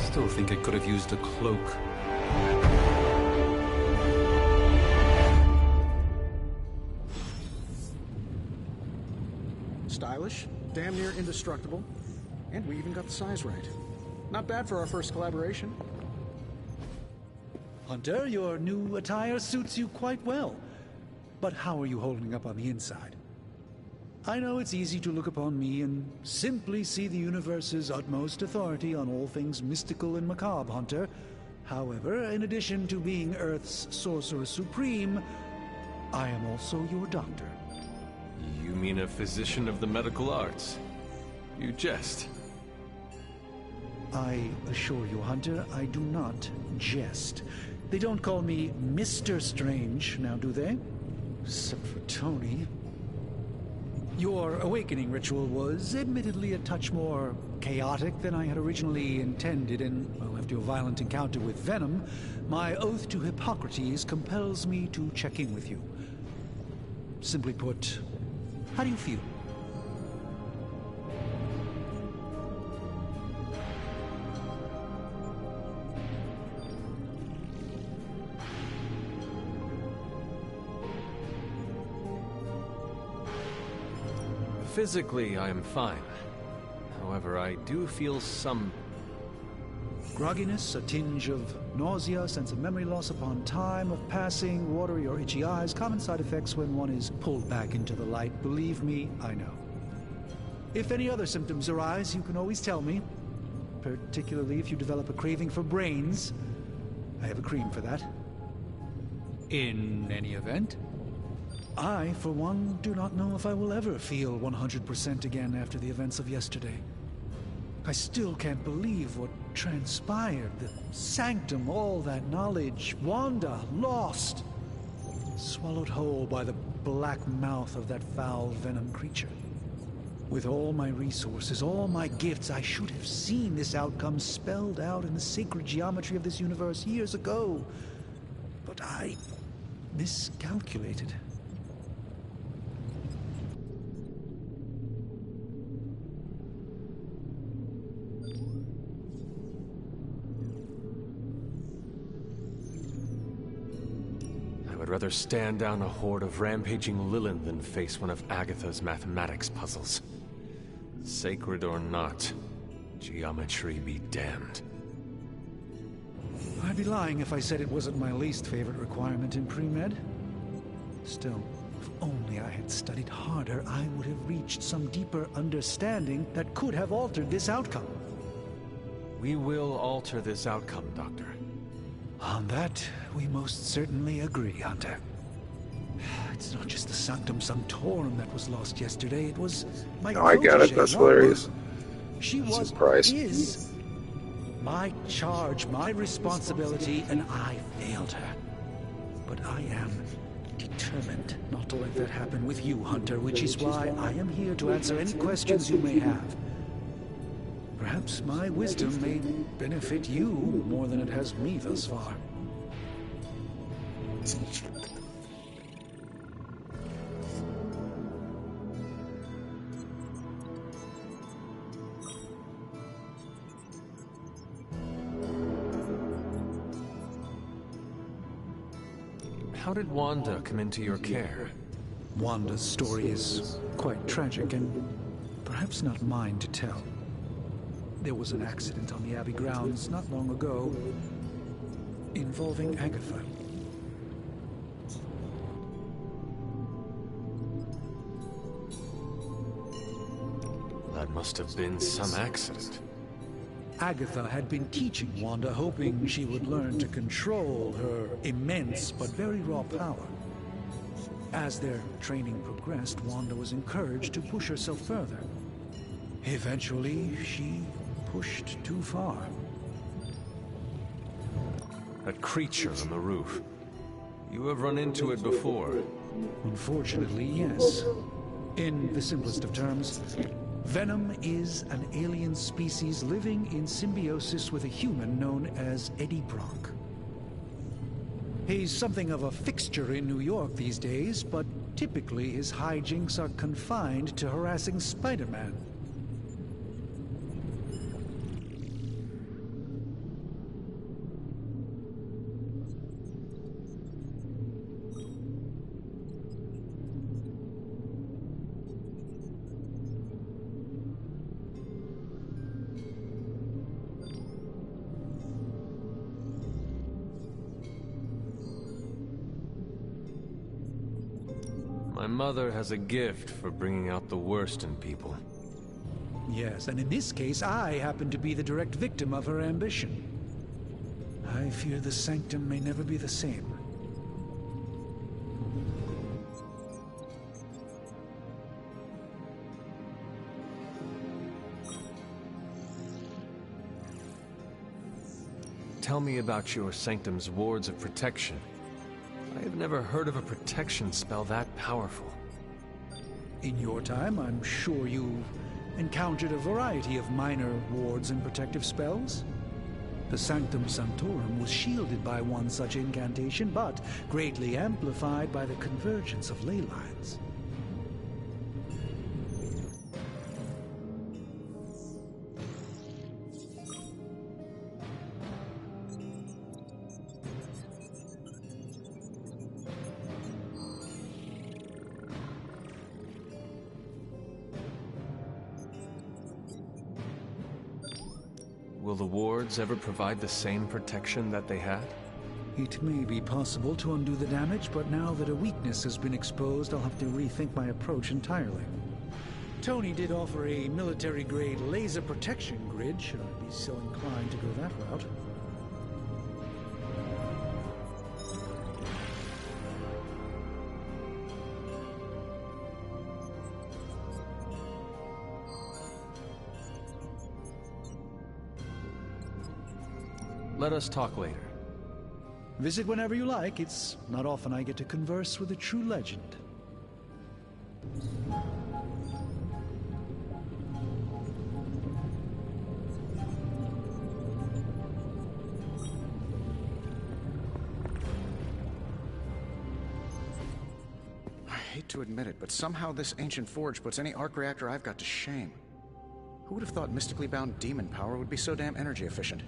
Still think it could have used a cloak. Stylish, damn near indestructible, and we even got the size right. Not bad for our first collaboration. Hunter, your new attire suits you quite well. But how are you holding up on the inside? I know it's easy to look upon me and simply see the universe's utmost authority on all things mystical and macabre, Hunter. However, in addition to being Earth's Sorcerer Supreme, I am also your doctor. You mean a physician of the medical arts? You jest. I assure you, Hunter, I do not jest. They don't call me Mr. Strange, now do they? Except for Tony. Your awakening ritual was admittedly a touch more chaotic than I had originally intended, and, well, after a violent encounter with Venom, my oath to Hippocrates compels me to check in with you. Simply put, how do you feel? Physically, I am fine. However, I do feel some... grogginess, a tinge of nausea, sense of memory loss upon time of passing, watery or itchy eyes, common side effects when one is pulled back into the light. Believe me, I know. If any other symptoms arise, you can always tell me. Particularly if you develop a craving for brains. I have a cream for that. In any event, I, for one, do not know if I will ever feel 100% again after the events of yesterday. I still can't believe what transpired. The sanctum, all that knowledge. Wanda, lost. Swallowed whole by the black mouth of that foul venom creature. With all my resources, all my gifts, I should have seen this outcome spelled out in the sacred geometry of this universe years ago. But I miscalculated. I'd rather stand down a horde of rampaging Lilin than face one of Agatha's mathematics puzzles. Sacred or not, geometry be damned. I'd be lying if I said it wasn't my least favorite requirement in pre-med. Still, if only I had studied harder, I would have reached some deeper understanding that could have altered this outcome. We will alter this outcome, Doctor. On that, we most certainly agree, Hunter. It's not just the Sanctum Sanctorum that was lost yesterday, it was my I got it, that's hilarious. She was, Surprise. is my charge, my responsibility, and I failed her. But I am determined not to let that happen with you, Hunter, which is why I am here to answer any questions you may have. Perhaps my wisdom may benefit you more than it has me thus far. How did Wanda come into your care? Wanda's story is quite tragic and perhaps not mine to tell. There was an accident on the Abbey grounds not long ago involving Agatha. That must have been some accident. Agatha had been teaching Wanda, hoping she would learn to control her immense but very raw power. As their training progressed, Wanda was encouraged to push herself further. Eventually, she pushed too far. That creature on the roof. You have run into it before. Unfortunately, yes. In the simplest of terms, Venom is an alien species living in symbiosis with a human known as Eddie Brock. He's something of a fixture in New York these days, but typically his hijinks are confined to harassing Spider-Man. My mother has a gift for bringing out the worst in people. Yes, and in this case, I happen to be the direct victim of her ambition. I fear the Sanctum may never be the same. Tell me about your Sanctum's wards of protection. I have never heard of a protection spell that powerful. In your time, I'm sure you've encountered a variety of minor wards and protective spells. The Sanctum Sanctorum was shielded by one such incantation, but greatly amplified by the convergence of ley lines. Will the wards ever provide the same protection that they had? It may be possible to undo the damage, but now that a weakness has been exposed, I'll have to rethink my approach entirely. Tony did offer a military-grade laser protection grid, should I be so inclined to go that route. Let us talk later. Visit whenever you like. It's not often I get to converse with a true legend. I hate to admit it, but somehow this ancient forge puts any arc reactor I've got to shame. Who would have thought mystically bound demon power would be so damn energy efficient?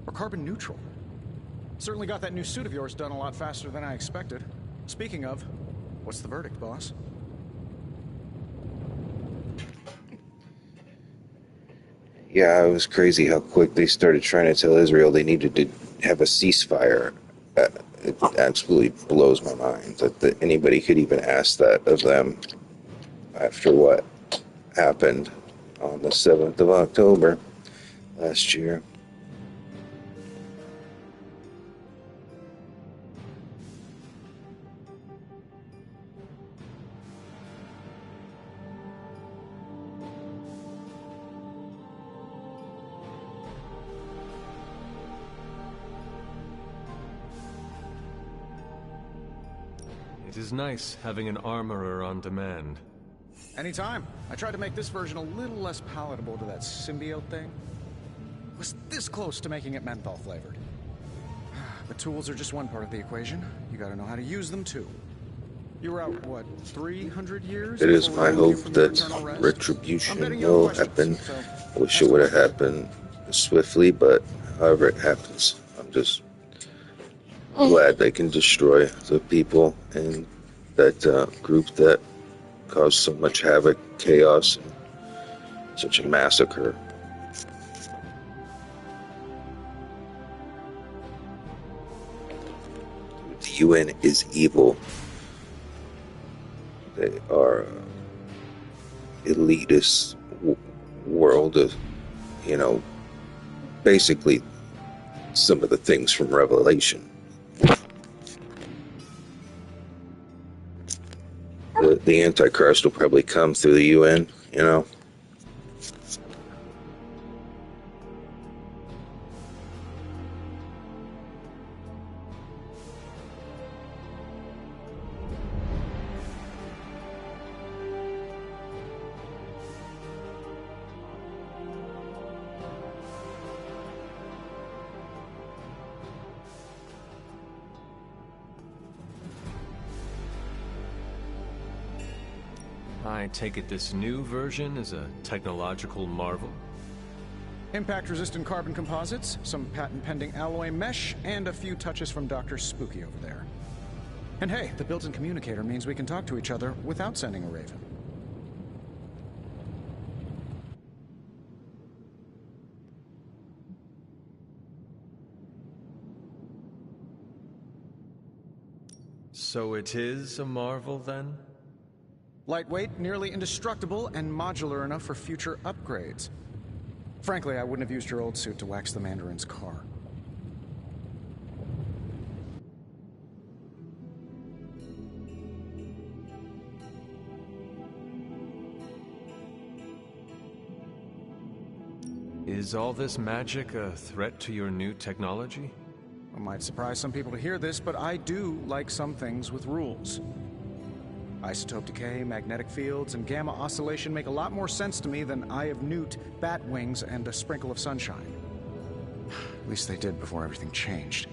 Or carbon neutral? Certainly got that new suit of yours done a lot faster than I expected. Speaking of, what's the verdict, boss? Yeah, it was crazy how quick they started trying to tell Israel they needed to have a ceasefire. It absolutely blows my mind that anybody could even ask that of them after what happened on the 7th of October last year. It is nice having an armorer on demand. Anytime. I tried to make this version a little less palatable to that symbiote thing. Was this close to making it menthol flavored. The tools are just one part of the equation. You gotta know how to use them too. You were out, what, 300 years? It is my hope that retribution will happen. I wish it would have happened swiftly, but however it happens, I'm just glad they can destroy the people and that group that caused so much havoc, chaos, and such a massacre. The UN is evil. They are elitist world of, basically some of the things from Revelation. The Antichrist will probably come through the UN, you know? I take it this new version is a technological marvel? Impact-resistant carbon composites, some patent-pending alloy mesh, and a few touches from Dr. Spooky over there. And hey, the built-in communicator means we can talk to each other without sending a raven. So it is a marvel, then? Lightweight, nearly indestructible, and modular enough for future upgrades. Frankly, I wouldn't have used your old suit to wax the Mandarin's car. Is all this magic a threat to your new technology? It might surprise some people to hear this, but I do like some things with rules. Isotope decay, magnetic fields, and gamma oscillation make a lot more sense to me than Eye of Newt, bat wings, and a sprinkle of sunshine. At least they did before everything changed.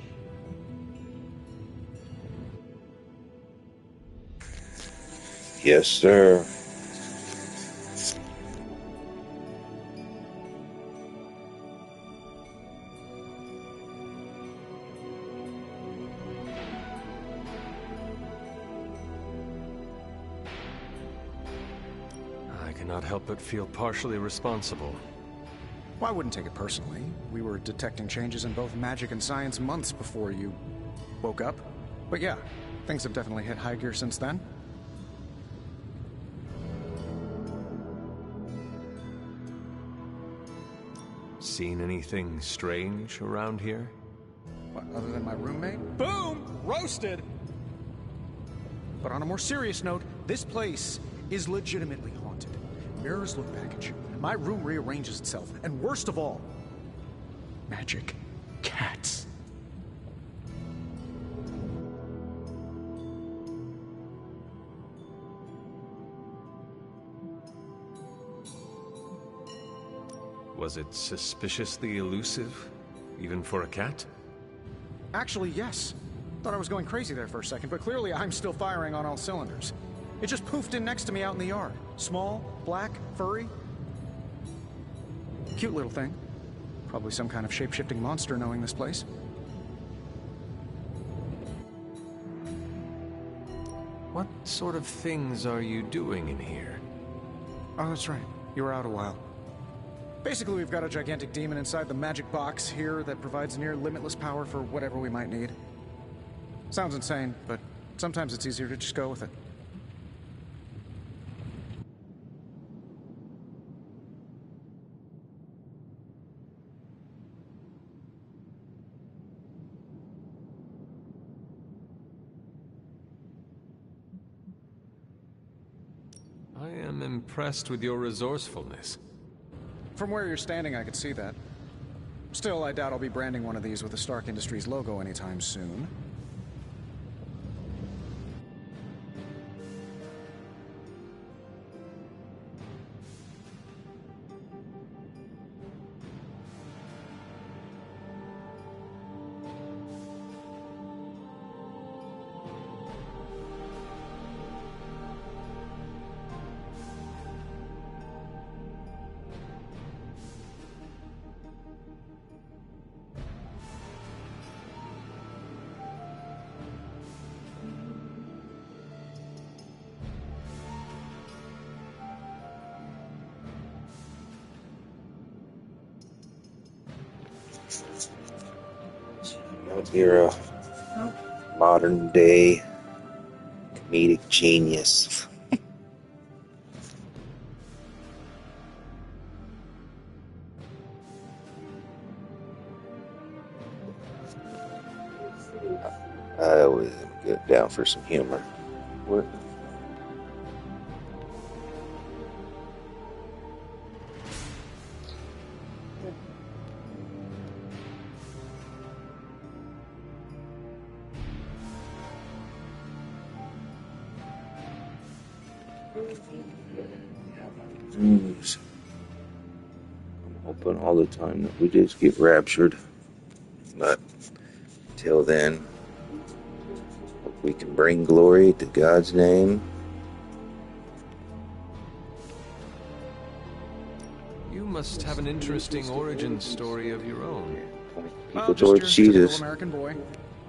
Yes, sir. Cannot help but feel partially responsible. Well, I wouldn't take it personally. We were detecting changes in both magic and science months before you woke up. But yeah, things have definitely hit high gear since then. Seen anything strange around here? What, other than my roommate? Boom! Roasted! But on a more serious note, this place is legitimately haunted. Mirrors look back at you. My room rearranges itself. And worst of all, magic cats. Was it suspiciously elusive, even for a cat? Actually, yes. Thought I was going crazy there for a second, but clearly I'm still firing on all cylinders. It just poofed in next to me out in the yard. Small, black, furry. Cute little thing. Probably some kind of shape-shifting monster knowing this place. What sort of things are you doing in here? Oh, that's right. You were out a while. Basically, we've got a gigantic demon inside the magic box here that provides near limitless power for whatever we might need. Sounds insane, but sometimes it's easier to just go with it. I am impressed with your resourcefulness. From where you're standing, I could see that. Still, I doubt I'll be branding one of these with the Stark Industries logo anytime soon. You're a modern day comedic genius. I always get down for some humor. What? Dreams. I'm hoping all the time that we just get raptured. But till then, hope we can bring glory to God's name. You must have an interesting origin story of your own. People towards Jesus. American boy.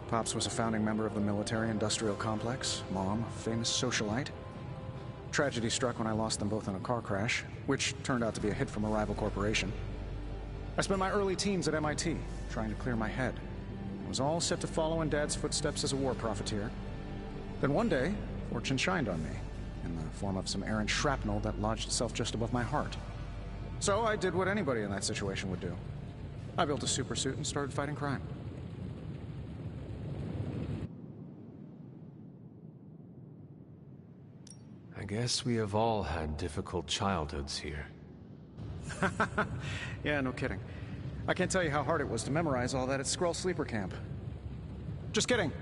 Pops was a founding member of the military-industrial complex. Mom, a famous socialite. Tragedy struck when I lost them both in a car crash, which turned out to be a hit from a rival corporation. I spent my early teens at MIT, trying to clear my head. I was all set to follow in Dad's footsteps as a war profiteer. Then one day, fortune shined on me, in the form of some errant shrapnel that lodged itself just above my heart. So I did what anybody in that situation would do. I built a super suit and started fighting crime. I guess we have all had difficult childhoods here. Yeah, no kidding. I can't tell you how hard it was to memorize all that at Skrull Sleeper Camp. Just kidding.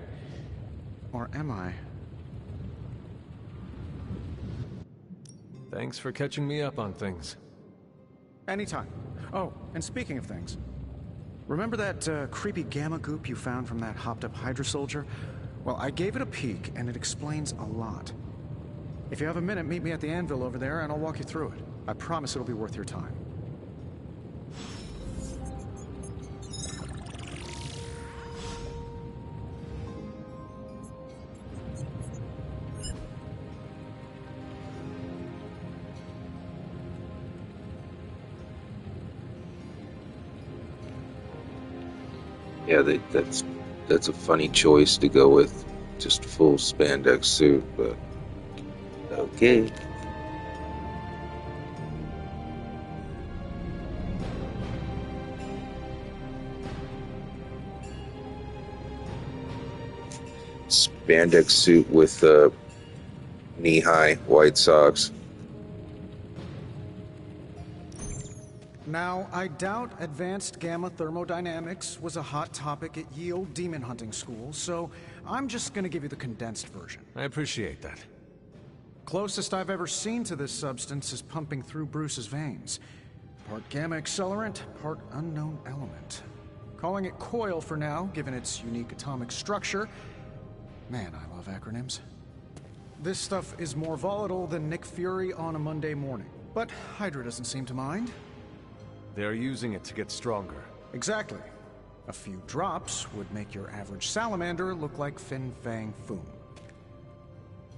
Or am I? Thanks for catching me up on things. Anytime. Oh, and speaking of things, remember that creepy gamma goop you found from that hopped-up Hydra soldier? Well, I gave it a peek, and it explains a lot. If you have a minute, meet me at the anvil over there, and I'll walk you through it. I promise it'll be worth your time. Yeah, that's a funny choice to go with just full spandex suit, but okay. Spandex suit with knee-high white socks. Now, I doubt advanced gamma thermodynamics was a hot topic at Yield Demon Hunting School, so I'm just gonna give you the condensed version. I appreciate that. Closest I've ever seen to this substance is pumping through Bruce's veins. Part gamma accelerant, part unknown element. Calling it coil for now, given its unique atomic structure. Man, I love acronyms. This stuff is more volatile than Nick Fury on a Monday morning, but Hydra doesn't seem to mind. They're using it to get stronger. Exactly. A few drops would make your average salamander look like Fin Fang Foom.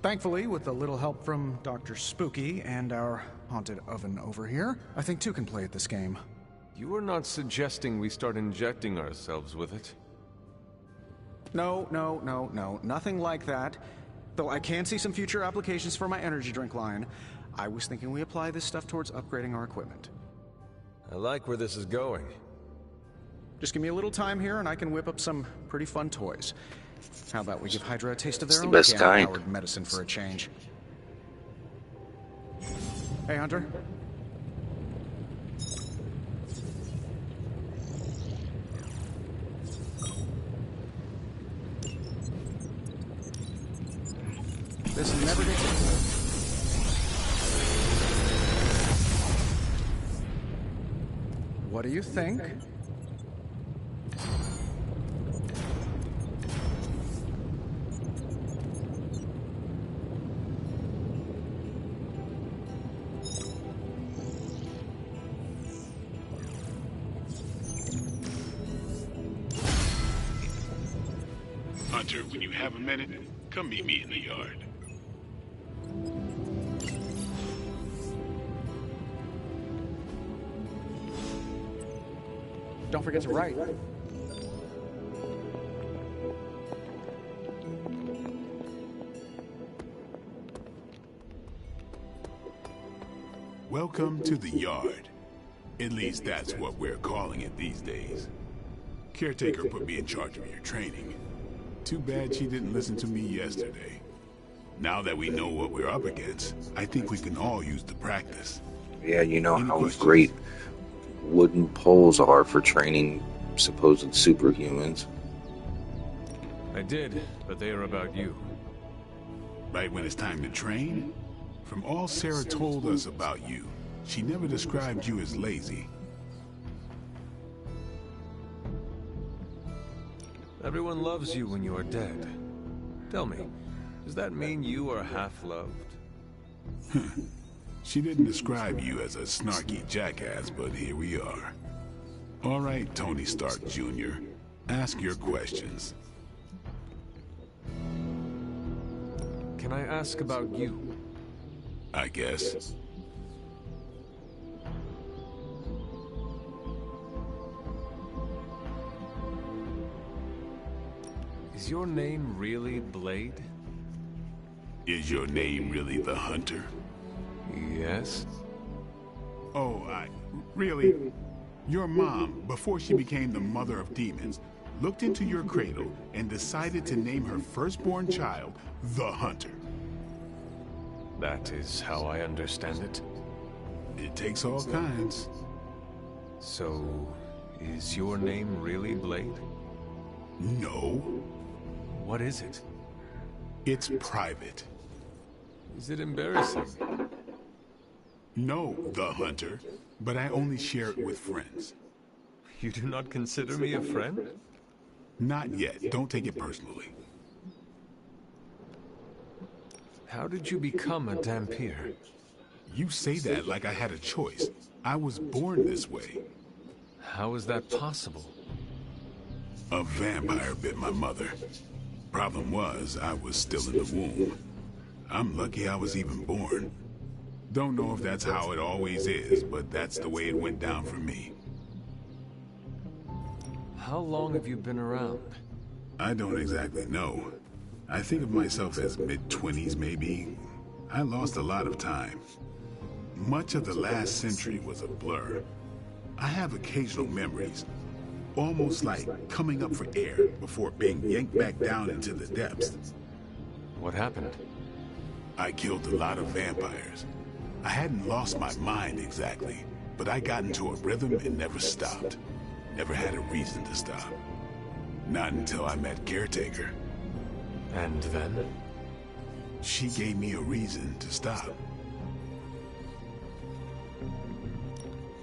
Thankfully, with a little help from Dr. Spooky and our haunted oven over here, I think two can play at this game. You are not suggesting we start injecting ourselves with it? No, nothing like that. Though I can see some future applications for my energy drink line. I was thinking we apply this stuff towards upgrading our equipment. I like where this is going. Just give me a little time here and I can whip up some pretty fun toys. How about we give Hydra a taste of their own gamma-powered medicine for a change? Hey, Hunter. This never gets old. What do you think? Hunter, when you have a minute, come meet me in the yard. Don't forget to write. Welcome to the yard. At least that's what we're calling it these days. Caretaker put me in charge of your training. Too bad she didn't listen to me yesterday. Now that we know what we're up against, I think we can all use the practice. Yeah, you know how great wooden poles are for training supposed superhumans. I did, but they are about you. Right when it's time to train? From all Sarah told us about you, she never described you as lazy. Everyone loves you when you are dead. Tell me, does that mean you are half-loved? She didn't describe you as a snarky jackass, but here we are. All right, Tony Stark Jr., ask your questions. Can I ask about you? I guess. Is your name really Blade? Is your name really the Hunter? Yes. Oh, really? Your mom, before she became the mother of demons, looked into your cradle and decided to name her firstborn child the Hunter. That is how I understand it. It takes all kinds. So, is your name really Blade? No. What is it? It's private. Is it embarrassing? No, the Hunter, but I only share it with friends. You do not consider me a friend? Not yet. Don't take it personally. How did you become a Dhampir? You say that like I had a choice. I was born this way. How is that possible? A vampire bit my mother. Problem was, I was still in the womb. I'm lucky I was even born. Don't know if that's how it always is, but that's the way it went down for me. How long have you been around? I don't exactly know. I think of myself as mid-20s, maybe. I lost a lot of time. Much of the last century was a blur. I have occasional memories, almost like coming up for air before being yanked back down into the depths. What happened? I killed a lot of vampires. I hadn't lost my mind exactly, but I got into a rhythm and never stopped. Never had a reason to stop. Not until I met Caretaker. And then? She gave me a reason to stop.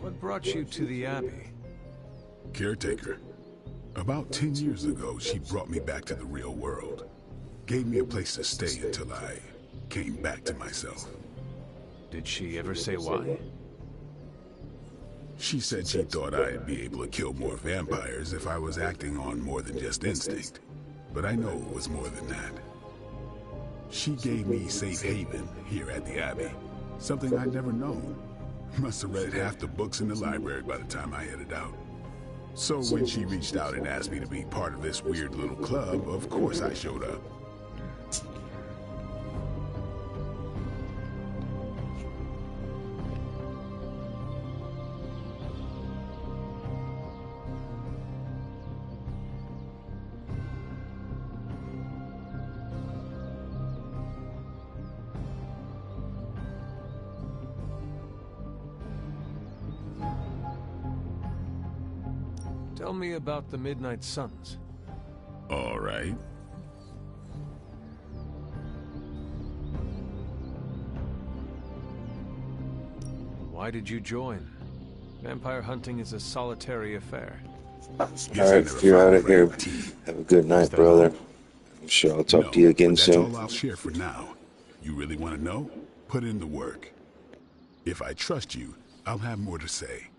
What brought you to the Abbey? Caretaker. About 10 years ago, she brought me back to the real world. Gave me a place to stay until I came back to myself. Did she ever say why? She said she thought I'd be able to kill more vampires if I was acting on more than just instinct. But I know it was more than that. She gave me safe haven here at the Abbey. Something I'd never known. Must have read half the books in the library by the time I headed out. So when she reached out and asked me to be part of this weird little club, of course I showed up. Tell me about the Midnight Suns. All right. Why did you join? Vampire hunting is a solitary affair. Alright, you're out of here. Have a good night, brother. I'm sure I'll talk to you again soon. That's all I'll share for now. You really want to know? Put in the work. If I trust you, I'll have more to say.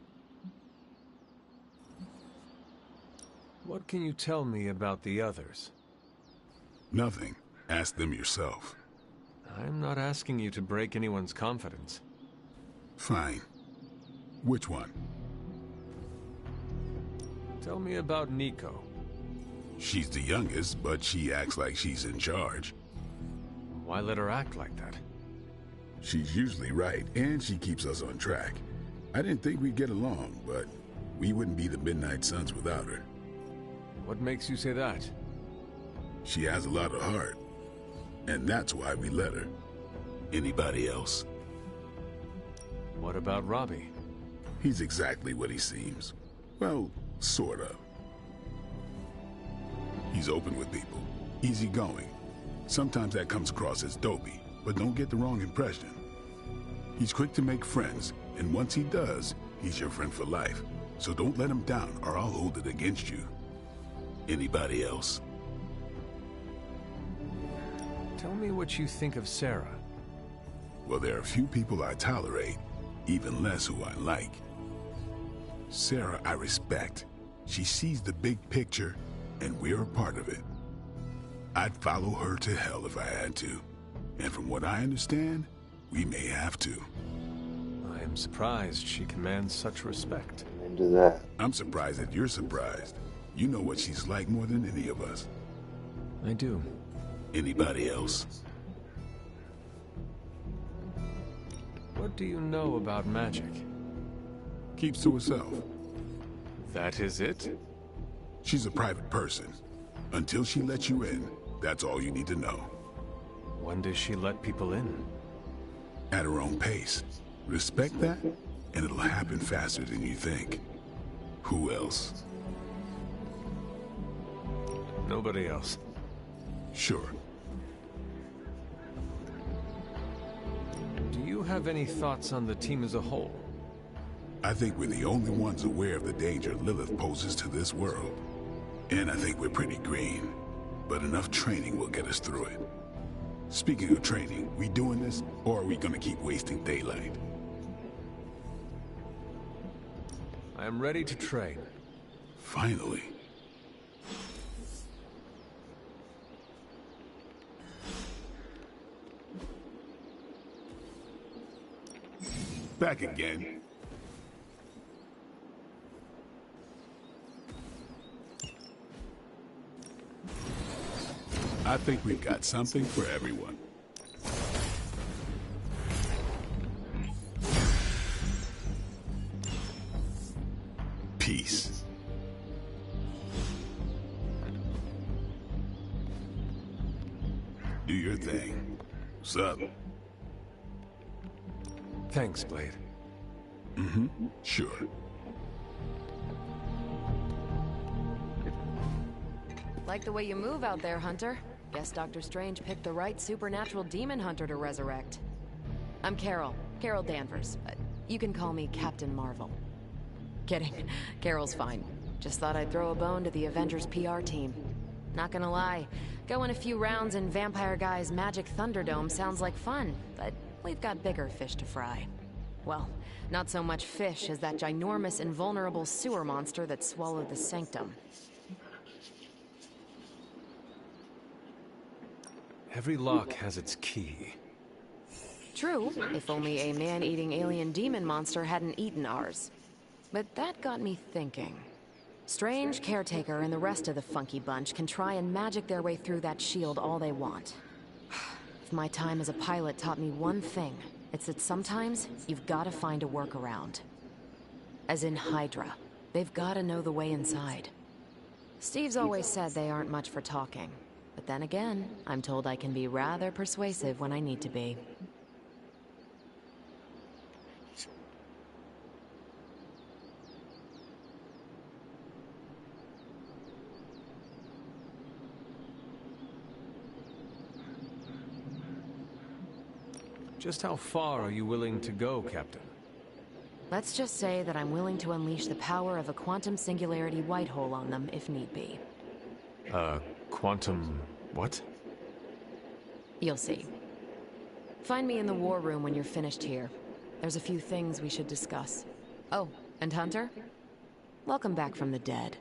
What can you tell me about the others? Nothing. Ask them yourself. I'm not asking you to break anyone's confidence. Fine. Which one? Tell me about Nico. She's the youngest, but she acts like she's in charge. Why let her act like that? She's usually right, and she keeps us on track. I didn't think we'd get along, but we wouldn't be the Midnight Suns without her. What makes you say that? She has a lot of heart, and that's why we let her. Anybody else? What about Robbie? He's exactly what he seems. Well, sort of. He's open with people, easygoing. Sometimes that comes across as dopey, but don't get the wrong impression. He's quick to make friends, and once he does, he's your friend for life. So don't let him down, or I'll hold it against you. Anybody else? Tell me what you think of Sarah. Well, there are few people I tolerate, even less who I like. Sarah I respect. She sees the big picture, and we're a part of it. I'd follow her to hell if I had to. And from what I understand, we may have to. I am surprised she commands such respect. Into that. I'm surprised that you're surprised. You know what she's like more than any of us. I do. Anybody else? What do you know about magic? Keeps to herself. That is it? She's a private person. Until she lets you in, that's all you need to know. When does she let people in? At her own pace. Respect that, and it'll happen faster than you think. Who else? Nobody else. Sure. Do you have any thoughts on the team as a whole? I think we're the only ones aware of the danger Lilith poses to this world. And I think we're pretty green. But enough training will get us through it. Speaking of training, we doing this, or are we gonna keep wasting daylight? I am ready to train. Finally. Back again. I think we've got something for everyone. Peace. Do your thing. Sup? Thanks, Blade. Mm-hmm. Sure. Like the way you move out there, Hunter. Guess Dr. Strange picked the right supernatural demon hunter to resurrect. I'm Carol Danvers. You can call me Captain Marvel. Kidding. Carol's fine. Just thought I'd throw a bone to the Avengers PR team. Not gonna lie, going a few rounds in Vampire Guy's Magic Thunderdome sounds like fun, but we've got bigger fish to fry. Well, not so much fish as that ginormous invulnerable sewer monster that swallowed the Sanctum. Every lock has its key. True, if only a man-eating alien demon monster hadn't eaten ours. But that got me thinking. Strange, Caretaker, and the rest of the funky bunch can try and magic their way through that shield all they want. If my time as a pilot taught me one thing, it's that sometimes you've gotta find a workaround. As in Hydra. They've gotta know the way inside. Steve's always said they aren't much for talking. But then again, I'm told I can be rather persuasive when I need to be. Just how far are you willing to go, Captain? Let's just say that I'm willing to unleash the power of a quantum singularity white hole on them if need be. Quantum... what? You'll see. Find me in the war room when you're finished here. There's a few things we should discuss. Oh, and Hunter? Welcome back from the dead.